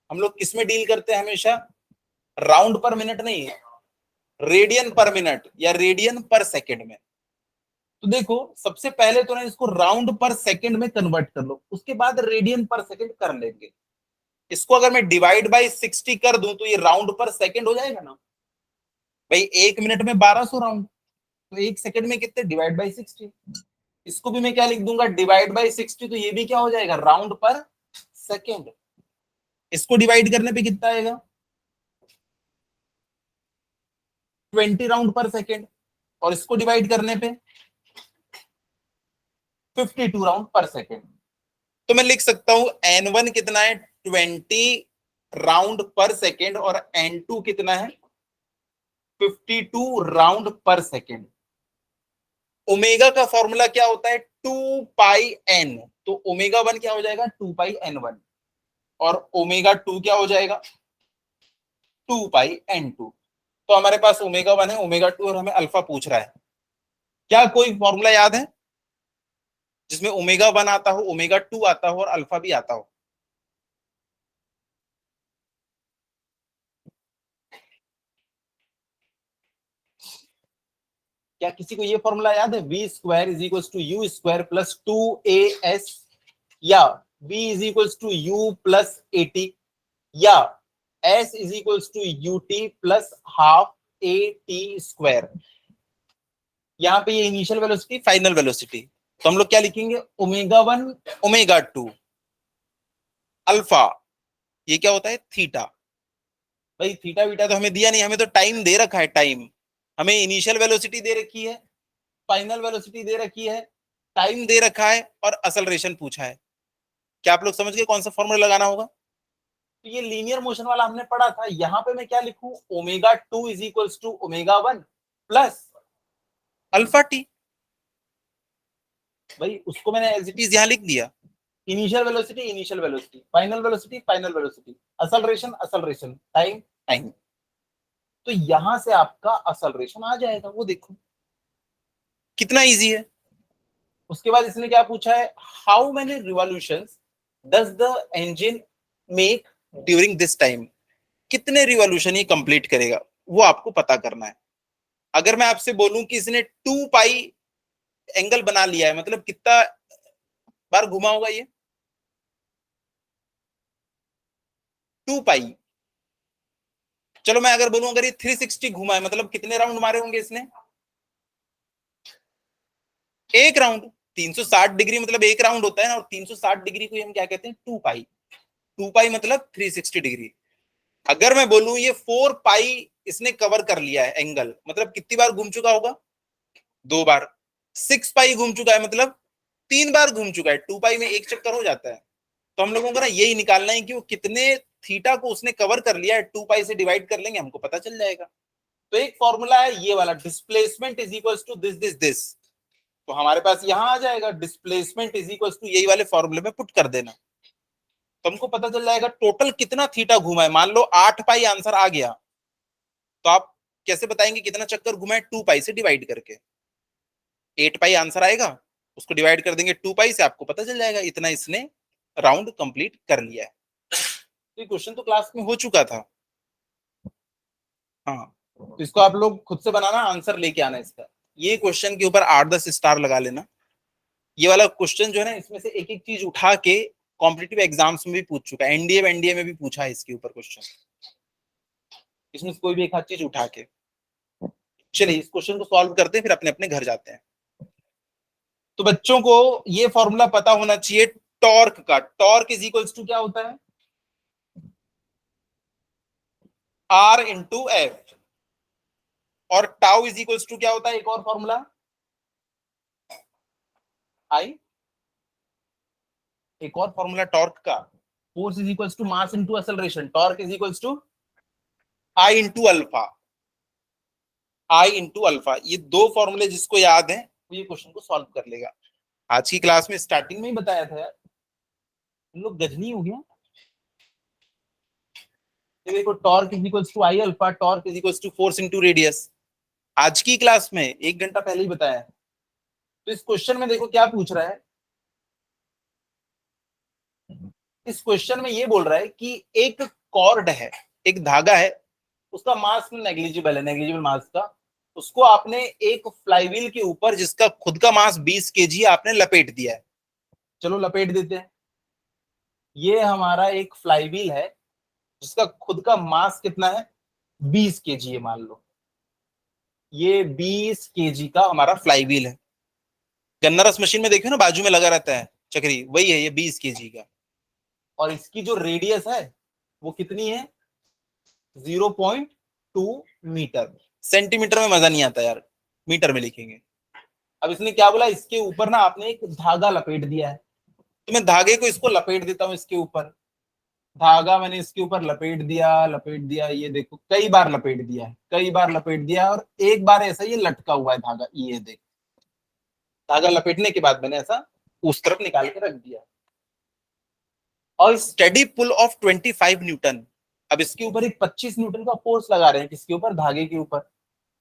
हम लोग किसमें डील करते हैं हमेशा, राउंड पर मिनट नहीं, रेडियन पर मिनट या रेडियन पर सेकंड में। तो देखो सबसे पहले तो ना इसको राउंड पर सेकंड में कन्वर्ट कर लो, उसके बाद रेडियन पर सेकंड कर लेंगे। इसको अगर मैं डिवाइड बाय 60 कर दूं तो ये राउंड पर सेकंड हो जाएगा ना भाई, 1 मिनट में 1200 राउंड, तो 1 सेकंड में कितने, डिवाइड बाय 60। इसको भी मैं क्या लिख दूंगा, डिवाइड बाय 60, तो ये भी क्या हो जाएगा, राउंड पर सेकंड। इसको डिवाइड करने पे कितना आएगा, 20 राउंड पर सेकंड, और इसको डिवाइड करने पे 52 राउंड पर सेकंड। तो मैं लिख सकता हूं n1 कितना है, 20 राउंड पर सेकंड, और n2 कितना है, 52 राउंड पर सेकंड। ओमेगा का फॉर्मूला क्या होता है, 2 पाई n, तो ओमेगा 1 क्या हो जाएगा, 2 पाई n1, और ओमेगा 2 क्या हो जाएगा, 2 पाई n2। तो हमारे पास ओमेगा 1 है, ओमेगा 2, और हमें अल्फा पूछ रहा है। क्या कोई फॉर्मूला याद है जिसमें ओमेगा 1 आता हो, ओमेगा 2 आता हो और अल्फा भी आता हो? क्या किसी को ये फॉर्मूला याद है, v square is equal to u square plus 2as, या v is equal to u plus a t, या s is equal to u t plus half a t square. यहाँ पे ये इनिशियल वेलोसिटी, फाइनल वेलोसिटी, तो हम लोग क्या लिखेंगे, ओमेगा 1 ओमेगा 2 अल्फा, ये क्या होता है, थीटा। भाई थीटा वीटा तो हमें दिया नहीं, हमें तो टाइम दे रखा है, टाइम, हमें इनिशियल वेलोसिटी दे रखी है, फाइनल वेलोसिटी दे रखी है, टाइम दे रखा है, और असलरेशन पूछा है। क्या आप लोग समझ गए कौन सा फॉर्मूला लगाना होगा? तो ये लीनियर मोशन वाला हमने पढ़ा था, यहां पे मैं क्या लिखूं, omega 2 is equal to omega 1 plus alpha t. भाई उसको मैंने एज इट इज यहां लिख दिया, initial velocity initial velocity, final velocity final velocity, acceleration acceleration, time time. तो यहां से आपका असलरेशन आ जाएगा, वो देखो कितना इजी है। उसके बाद इसने क्या पूछा है, how many revolutions does the engine make during this time, कितने रिवॉल्यूशन ये कंप्लीट करेगा वो आपको पता करना है। अगर मैं आपसे बोलूं कि इसने 2 पाई एंगल बना लिया है, मतलब कितना बार घुमा होगा ये, 2 पाई। चलो मैं अगर बोलूं अगर ये 360 घुमा है, मतलब कितने राउंड मारे होंगे इसने, एक राउंड। 360 डिग्री मतलब एक राउंड होता है ना, और 360 डिग्री को हम क्या कहते हैं, 2 पाई। 2 पाई मतलब 360 डिग्री। अगर मैं बोलूं ये 4 पाई इसने कवर कर लिया है एंगल, मतलब कितनी बार घूम चुका होगा, 2 बार। 6 पाई घूम चुका है, मतलब 3 बार घूम चुका है। 2 पाई में एक चक्कर हो जाता है। तो हम लोगों को ना यही निकालना है कि वो कितने थीटा को उसने कवर कर लिया है। 2 पाई से डिवाइड कर लेंगे, हमको पता चल जाएगा। तो एक फॉर्मूला है ये वाला, displacement is equal to this this this. तो हमारे पास यहां आ जाएगा डिस्प्लेसमेंट इज इक्वल टू, यही वाले फॉर्मूले में पुट कर देना, तो हमको पता चल जाएगा टोटल कितना थीटा घुमा है। मान लो 8 पाई आंसर आ गया, तो आप कैसे बताएंगे कितना चक्कर घुमा है, 2 पाई से डिवाइड करके। 8 पाई आंसर आएगा, उसको डिवाइड कर देंगे 2 पाई से, आपको पता चल जाएगा इतना इसने राउंड कंप्लीट कर लिया है। तो ये क्वेश्चन तो क्लास में हो चुका था। हाँ, तो इसको आप लोग खुद से बनाना, आंसर लेके आना इसका। ये क्वेश्चन के ऊपर 8-10 स्टार लगा लेना। ये वाला क्वेश्चन जो है ना, इसमें से एक एक चीज उठा के कॉम्पिटिटिव एग्जाम्स में भी पूछ चुका है, एनडीए में भी पूछा है इसके ऊपर क्वेश्चन, इसमें से कोई भी एक आध चीज उठा के। चलिए इस क्वेश्चन को सॉल्व करते हैं, फिर अपने अपने घर जाते हैं। तो बच्चों को ये फॉर्मूला पता होना चाहिए टॉर्क का। टॉर्क इज इक्वल्स टू क्या होता है, आर इंटू एफ। और टाउ इज इक्वल्स टू क्या होता है, एक और फॉर्मूला, आई। एक और फॉर्मूला टॉर्क का, force is equals to mass into acceleration. Torque is equals to I into alpha. I into alpha, ये दो फॉर्मूले जिसको याद है वो ये क्वेश्चन को सॉल्व कर लेगा। आज की क्लास में स्टार्टिंग में ही बताया था यार, हम लोग गजनी हो गया। देखो torque is equals to I alpha, torque is equals to force into radius. आज की क्लास में 1 घंटा पहले ही बताया। तो इस क्वेश्चन में देखो क्या पूछ रहा है, इस क्वेश्चन में ये बोल रहा है कि एक कॉर्ड है, एक धागा है, उसका मास नेग्लिजिबल है, नेग्लिजिबल मास का, उसको आपने एक फ्लाईव्हील के ऊपर जिसका खुद का मास 20 केजी आपने लपेट दिया है। चलो लपेट देते हैं। ये हमारा एक फ्लाईव्हील है जिसका खुद का मास कितना है, 20 केजी है। मान लो ये 20 केजी का हमारा फ्लाईव्हील है। गन्ना रस मशीन में देखियो ना, बाजू में लगा रहता है चक्री, वही है ये 20 केजी का। और इसकी जो रेडियस है वो कितनी है, 0.2 मीटर। सेंटीमीटर में मजा नहीं आता यार, मीटर में लिखेंगे। अब इसने क्या बोला, इसके ऊपर ना आपने एक धागा लपेट दिया है, तो मैं धागे को इसको लपेट देता हूं इसके ऊपर। धागा मैंने इसके ऊपर लपेट दिया, लपेट दिया, ये देखो कई बार लपेट दिया है, कई बार लपेट दिया, और एक बार ऐसा ये लटका हुआ है धागा, ये देख। धागा लपेटने के बाद मैंने ऐसा उस तरफ निकाल के रख दिया। और स्टेडी पुल ऑफ 25 न्यूटन। अब इसके ऊपर एक 25 न्यूटन का फोर्स लगा रहे हैं, किसके ऊपर, धागे के ऊपर।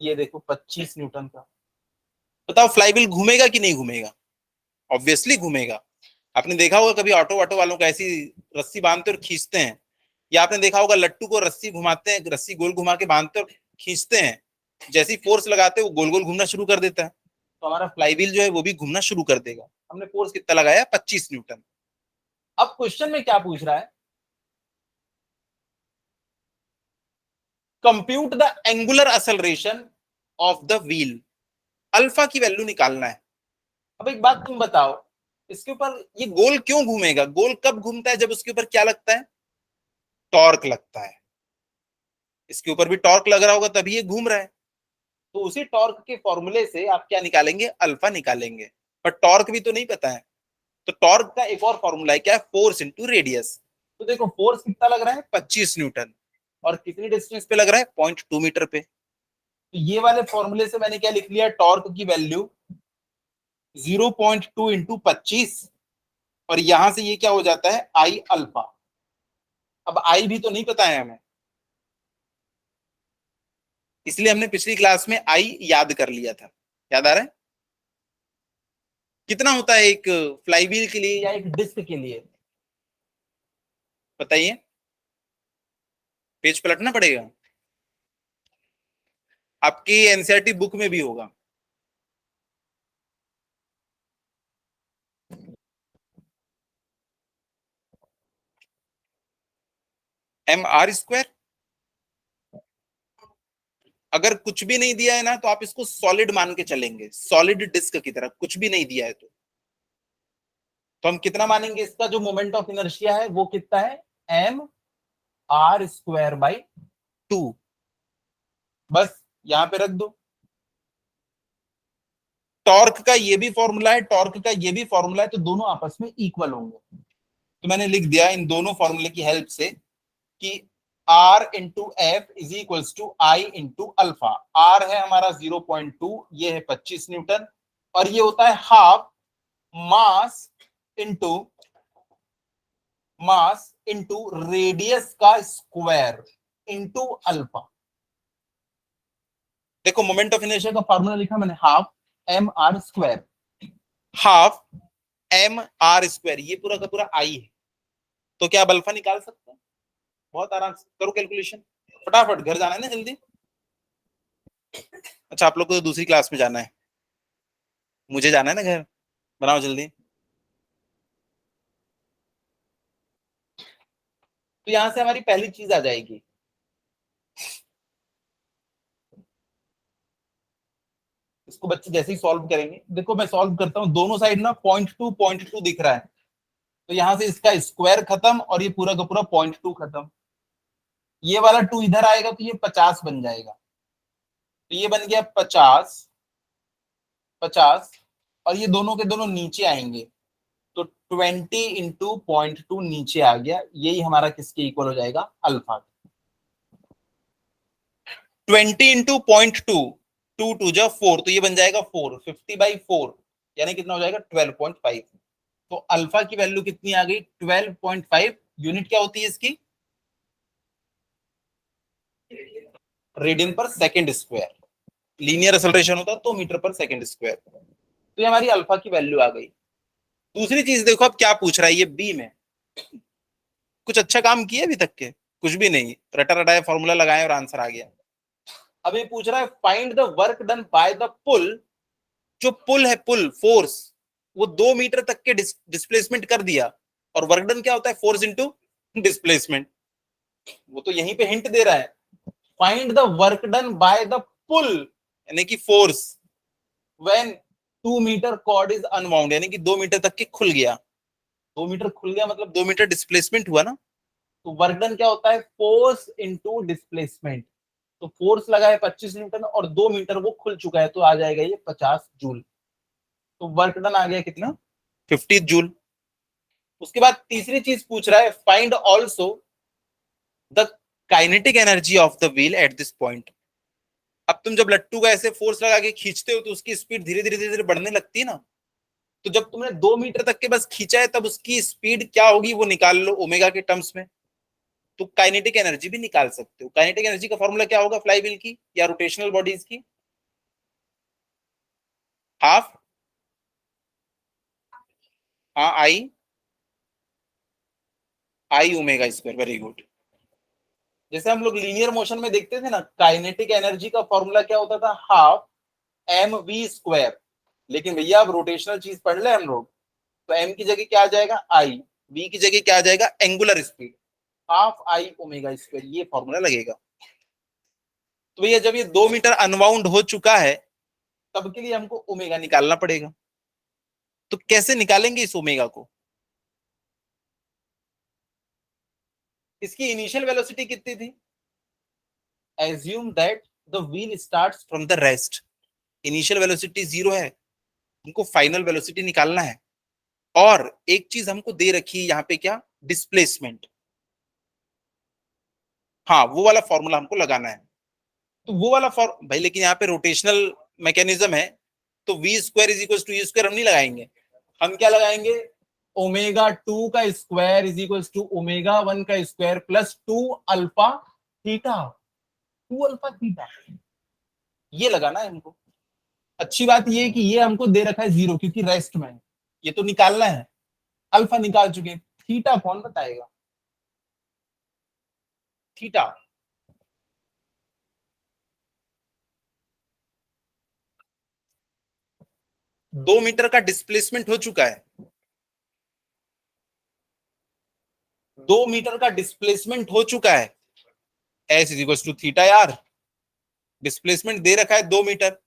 ये देखो 25 न्यूटन का। बताओ फ्लाईव्हील घूमेगा कि नहीं घूमेगा, ऑब्वियसली घूमेगा। आपने देखा होगा कभी ऑटो वाटो वालों को ऐसी रस्सी बांधते और खींचते हैं, या आपने देखा होगा लट्टू को रस्सी घुमाते हैं, रस्सी गोल घुमा के बांधते और खींचते हैं, जैसे ही फोर्स लगाते हैं वो गोल गोल घूमना शुरू कर देता है। तो हमारा फ्लाईव्हील जो है वो भी घूमना शुरू कर देगा। हमने फोर्स कितना लगाया, 25 न्यूटन। अब क्वेश्चन में क्या पूछ रहा है, compute the angular acceleration of the wheel. Alpha की वैल्यू निकालना है। अब एक बात तुम बताओ, इसके ऊपर ये गोल क्यों घूमेगा, गोल कब घूमता है, जब उसके ऊपर क्या लगता है, टॉर्क लगता है। इसके ऊपर भी टॉर्क लग रहा होगा तभी ये घूम रहा है। तो उसी टॉर्क के फॉर्मूले से आप क्या निकालेंगे, अल्फा निकालेंगे। पर टॉर्क भी तो नहीं पता है, तो टॉर्क का एक और फॉर्मूला है, क्या है, फोर्स इंटू रेडियस। तो देखो फोर्स कितना लग रहा है, 25 न्यूटन, और कितनी डिस्टेंस पे लग रहा है, 0.2 मीटर पे। तो ये वाले फॉर्मूले से मैंने क्या लिख लिया, टॉर्क की वैल्यू 0.2 इंटू 25, और यहां से ये क्या हो जाता है, आई अल्फा। अब आई भी तो नहीं पता है हमें, इसलिए हमने पिछली क्लास में आई याद कर लिया था। याद आ रहा है, कितना होता है एक फ्लाईव्हील के लिए या एक डिस्क के लिए? बताइए, पेज पलटना पड़ेगा, आपकी एनसीईआरटी बुक में भी होगा। mr²। अगर कुछ भी नहीं दिया है ना तो आप इसको सॉलिड मान के चलेंगे, सॉलिड डिस्क की तरह, कुछ भी नहीं दिया है तो हम कितना मानेंगे? इसका जो मोमेंट ऑफ इनर्शिया है वो कितना है? mr²/2। बस यहां पे रख दो। टॉर्क का ये भी फॉर्मूला है, टॉर्क का ये भी फॉर्मूला है, तो दोनों आपस में इक्वल होंगे। तो मैंने लिख दिया इन दोनों फॉर्मूले की हेल्प से कि R into F is equals to I into alpha. R है हमारा 0.2, ये है 25 न्यूटन, और ये होता है हाफ मास इंटू रेडियस का स्क्वायर इंटू अल्फा। देखो मोमेंट ऑफ इनर्शिया का फॉर्मूला लिखा मैंने, हाफ mr², हाफ mr², ये पूरा का पूरा आई है। तो क्या आप अल्फा निकाल सकते हैं? बहुत आराम से करो कैलकुलेशन, फटाफट, घर जाना है ना जल्दी। अच्छा, आप लोग को तो दूसरी क्लास में जाना है, मुझे जाना है ना घर, बनाओ जल्दी। तो यहां से हमारी पहली चीज आ जाएगी, इसको बच्चे जैसे ही सॉल्व करेंगे, देखो मैं सॉल्व करता हूं, दोनों साइड ना 0.2 दिख रहा है, तो यहां से इसका स्क्वायर खत्म और ये पूरा का पूरा 0.2 खत्म, ये वाला 2 इधर आएगा तो ये 50 बन जाएगा, तो ये बन गया 50 और ये दोनों के दोनों नीचे आएंगे, तो 20 इंटू 0.2 नीचे आ गया, यही हमारा किसके इक्वल हो जाएगा? अल्फा। 20 इंटू 0.2, 2×2 = 4, तो ये बन जाएगा 4, 50/4, यानी कितना हो जाएगा? 12.5। तो अल्फा की वैल्यू कितनी आ गई? 12.5। यूनिट क्या होती है इसकी? रेडियन पर सेकेंड स्क्वायर। लीनियर एक्सेलरेशन होता तो मीटर पर सेकेंड स्क्वायर। तो ये हमारी अल्फा की वैल्यू आ गई। दूसरी चीज देखो अब क्या पूछ रहा है ये बी में, कुछ अच्छा काम किया अभी तक के? कुछ भी नहीं, रटा रटाया फॉर्मूला लगाए और आंसर आ गया। अब ये पूछ रहा है find the work done by the pull. जो पुल है, पुल फोर्स, वो 2 मीटर तक के डिस्प्लेसमेंट कर दिया, और वर्क डन क्या होता है? Force into displacement. वो तो यहीं पे हिंट दे रहा है, find the work done by the pull, यानी कि force when 2 metre cord is unwound, यानी कि 2 मीटर तक के खुल गया। 2 मीटर खुल गया मतलब 2 मीटर डिस्प्लेसमेंट हुआ ना, तो वर्क डन क्या होता है? Force into displacement. तो फोर्स लगा है 25 न्यूटन और 2 मीटर वो खुल चुका है, तो आ जाएगा ये 50 जूल। तो वर्क डन आ गया कितना? 50 जूल। उसके बाद तीसरी चीज पूछ रहा है find also the kinetic energy of the wheel at this point. अब तुम जब लट्टू का ऐसे फोर्स लगा के खींचते हो तो उसकी स्पीड धीरे धीरे धीरे धीरे बढ़ने लगती है ना, तो जब तुमने 2 मीटर तक के बस खींचा है तब उसकी स्पीड क्या होगी वो निकाल लो ओमेगा के टर्म्स में। तो काइनेटिक एनर्जी भी निकाल सकते हो। काइनेटिक एनर्जी का फॉर्मूला क्या होगा फ्लाई व्हील की या रोटेशनल बॉडीज की? हाफ, हाँ, आई ओमेगा²। Very good. जैसे हम लोग लीनियर मोशन में देखते थे ना, काइनेटिक एनर्जी का फॉर्मूला क्या होता था? Half mv²। लेकिन भैया अब रोटेशनल चीज पढ़ ले हम लोग, तो m की जगह क्या आ जाएगा? आई। v की जगह क्या आ जाएगा? Angular speed. हाफ आई ओमेगा², ये फॉर्मूला लगेगा। तो भैया जब ये 2 मीटर अनबाउंड हो चुका है तब के लिए हमको ओमेगा निकालना पड़ेगा। तो कैसे निकालेंगे इस ओमेगा को? इसकी इनिशियल वेलोसिटी कितनी थी? Assume that the wheel starts from the rest. Initial velocity 0 है, हमको फाइनल वेलोसिटी निकालना है। और एक चीज हमको दे रखी है यहाँ पे, क्या? डिस्प्लेसमेंट। हाँ, वो वाला फॉर्मूला हमको लगाना है। तो वो वाला भाई, लेकिन यहाँ पे रोटेशनल मैकेनिज्म है, तो v²=u², हम नहीं लगाएंगे। हम क्या लगाएंगे? ओमेगा 2 का square is equal to omega 1 का square plus 2 alpha theta. 2 alpha theta, ये लगाना है हमको। अच्छी बात ये है कि ये हमको दे रखा है 0 क्योंकि रेस्ट में है, ये तो निकालना है, अल्फा निकाल चुके हैं, थीटा कौन बताएगा? थीटा 2 मीटर का डिस्प्लेसमेंट हो चुका है, 2 मीटर का डिस्प्लेसमेंट हो चुका है, S is equal to theta यार, डिस्प्लेसमेंट दे रखा है 2 मीटर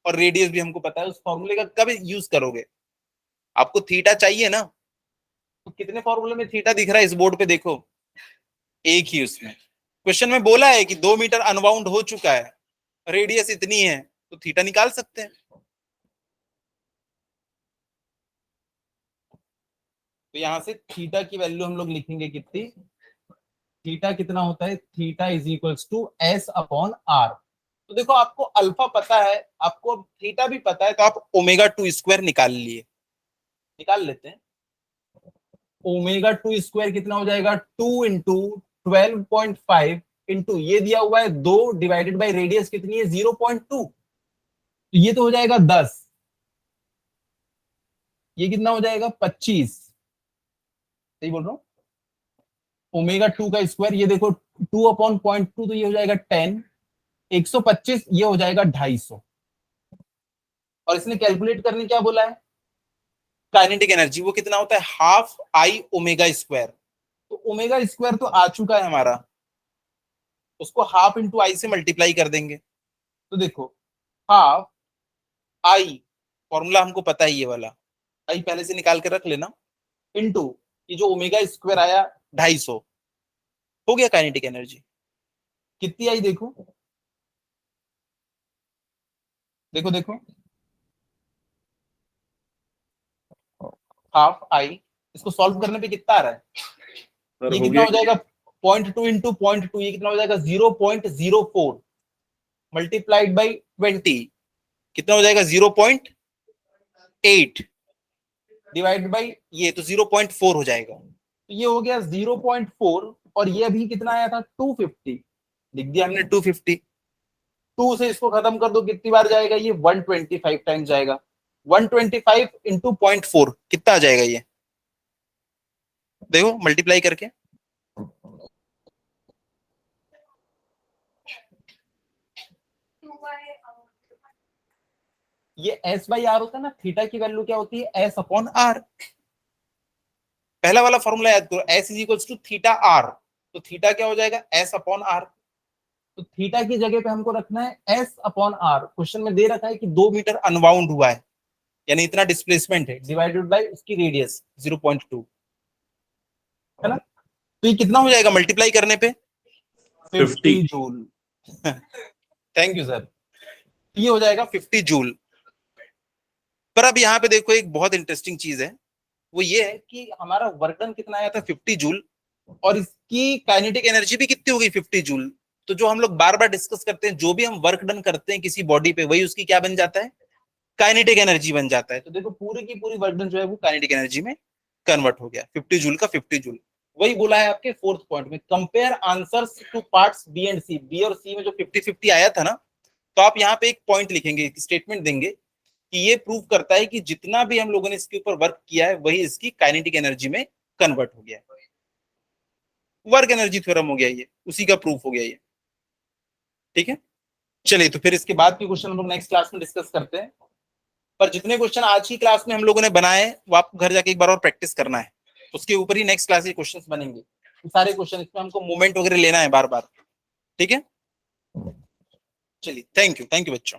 और रेडियस भी हमको पता है, उस फॉर्मूले का कब यूज करोगे? आपको थीटा चाहिए ना, तो कितने फॉर्मूले में थीटा दिख रहा है इस बोर्ड पे देखो, एक ही उसमें क्वेश्चन में बोला है कि 2 मीटर अनबाउंड हो चुका है, रेडियस इतनी है, तो थीटा निकाल सकते हैं। तो यहां से थीटा की वैल्यू हम लोग लिखेंगे कितनी, थीटा कितना होता है, theta is equals to S upon R. तो देखो आपको अल्फा पता है, आपको थीटा भी पता है, तो आप ओमेगा 2 स्क्वायर निकाल लिए, निकाल लेते हैं। ओमेगा 2 स्क्वायर कितना हो जाएगा, 2 इंटू 12.5 इंटू ये दिया हुआ है 2 डिवाइडेड बाई रेडियस कितनी है 0.2, तो ये तो हो जाएगा 10, ये कितना हो जाएगा 25, सही बोल रहा हूं, ओमेगा 2 का स्क्वायर ये देखो 2 अपॉन 0.2 तो ये हो जाएगा 10, 125 ये हो जाएगा 250, और इसने कैलकुलेट करने क्या बोला है, काइनेटिक एनर्जी, वो कितना होता है हाफ आई ओमेगा स्क्वायर, तो ओमेगा स्क्वायर तो आ चुका है हमारा, उसको हाफ इंटू आई से मल्टीप्लाई कर देंगे, तो देखो हाफ आई, फॉर्मूला हमको पता है ये वाला, आई पहले से निकाल के रख लेना, इंटू ये जो ओमेगा स्क्वायर आया 250, हो गया काइनेटिक एनर्जी, कितनी आई देखो, देखो देखो हाफ आई, इसको सॉल्व करने पे कितना आ रहा है, ये कितना हो जाएगा 0.2 इंटू 0.2, ये कितना हो जाएगा 0.04 मल्टीप्लाइड बाई 20, कितना हो जाएगा 0.8 डिवाइड बाई ये, तो 0.4 हो जाएगा, तो ये हो गया 0.4, और ये अभी कितना आया था 250, लिख दिया हमने 250, 2 से इसको खत्म कर दो कितनी बार जाएगा, ये 125 टाइम्स जाएगा, 125 इंटू 0.4 कितना आ जाएगा, ये देखो मल्टीप्लाई करके, ये एस बाई आर होता है ना, थीटा की वैल्यू क्या होती है एस अपॉन आर, पहला वाला फॉर्मूला याद करो, S is equals to theta R, तो थीटा क्या हो जाएगा एस अपॉन आर, तो थीटा की जगह पे हमको रखना है एस अपॉन आर, क्वेश्चन में दे रखा है कि 2 मीटर अनबाउंड हुआ है, यानी इतना डिस्प्लेसमेंट है, डिवाइडेड बाय उसकी रेडियस 0.2, है ना, तो ये कितना हो जाएगा मल्टीप्लाई करने पे 50 जूल थैंक यू सर, ये हो जाएगा 50 जूल। पर अब यहाँ पे देखो एक बहुत इंटरेस्टिंग चीज है, वो ये है कि हमारा वर्क डन कितना आया था 50 जूल, और इसकी काइनेटिक एनर्जी भी कितनी हो गई 50 जूल, तो जो हम लोग बार बार डिस्कस करते हैं, जो भी हम वर्क डन करते हैं किसी बॉडी पे, वही उसकी क्या बन जाता है, काइनेटिक एनर्जी बन जाता है, तो देखो पूरी की पूरी वर्क डन जो है वो काइनेटिक एनर्जी में कन्वर्ट हो गया, 50 जूल का 50 जूल, वही बोला है आपके 4th पॉइंट में, compare answers to parts B and C, B और सी में जो 50-50 आया था ना, तो आप यहाँ पे एक पॉइंट लिखेंगे, एक स्टेटमेंट देंगे कि ये प्रूव करता है कि जितना भी हम लोगों ने इसके ऊपर वर्क किया है वही इसकी काइनेटिक एनर्जी में कन्वर्ट हो गया है, वर्क एनर्जी थ्योरम हो गया, ये उसी का प्रूफ हो गया ये, ठीक है। चलिए तो फिर इसके बाद के क्वेश्चन हम लोग नेक्स्ट क्लास में डिस्कस करते हैं, पर जितने क्वेश्चन आज की क्लास में हम लोगों ने बनाए वो आपको घर जाके एक बार और प्रैक्टिस करना है, उसके ऊपर ही नेक्स्ट क्लास के क्वेश्चंस बनेंगे, सारे क्वेश्चन इसमें हमको मूवमेंट वगैरह लेना है बार बार, ठीक है। चलिए थैंक यू बच्चों।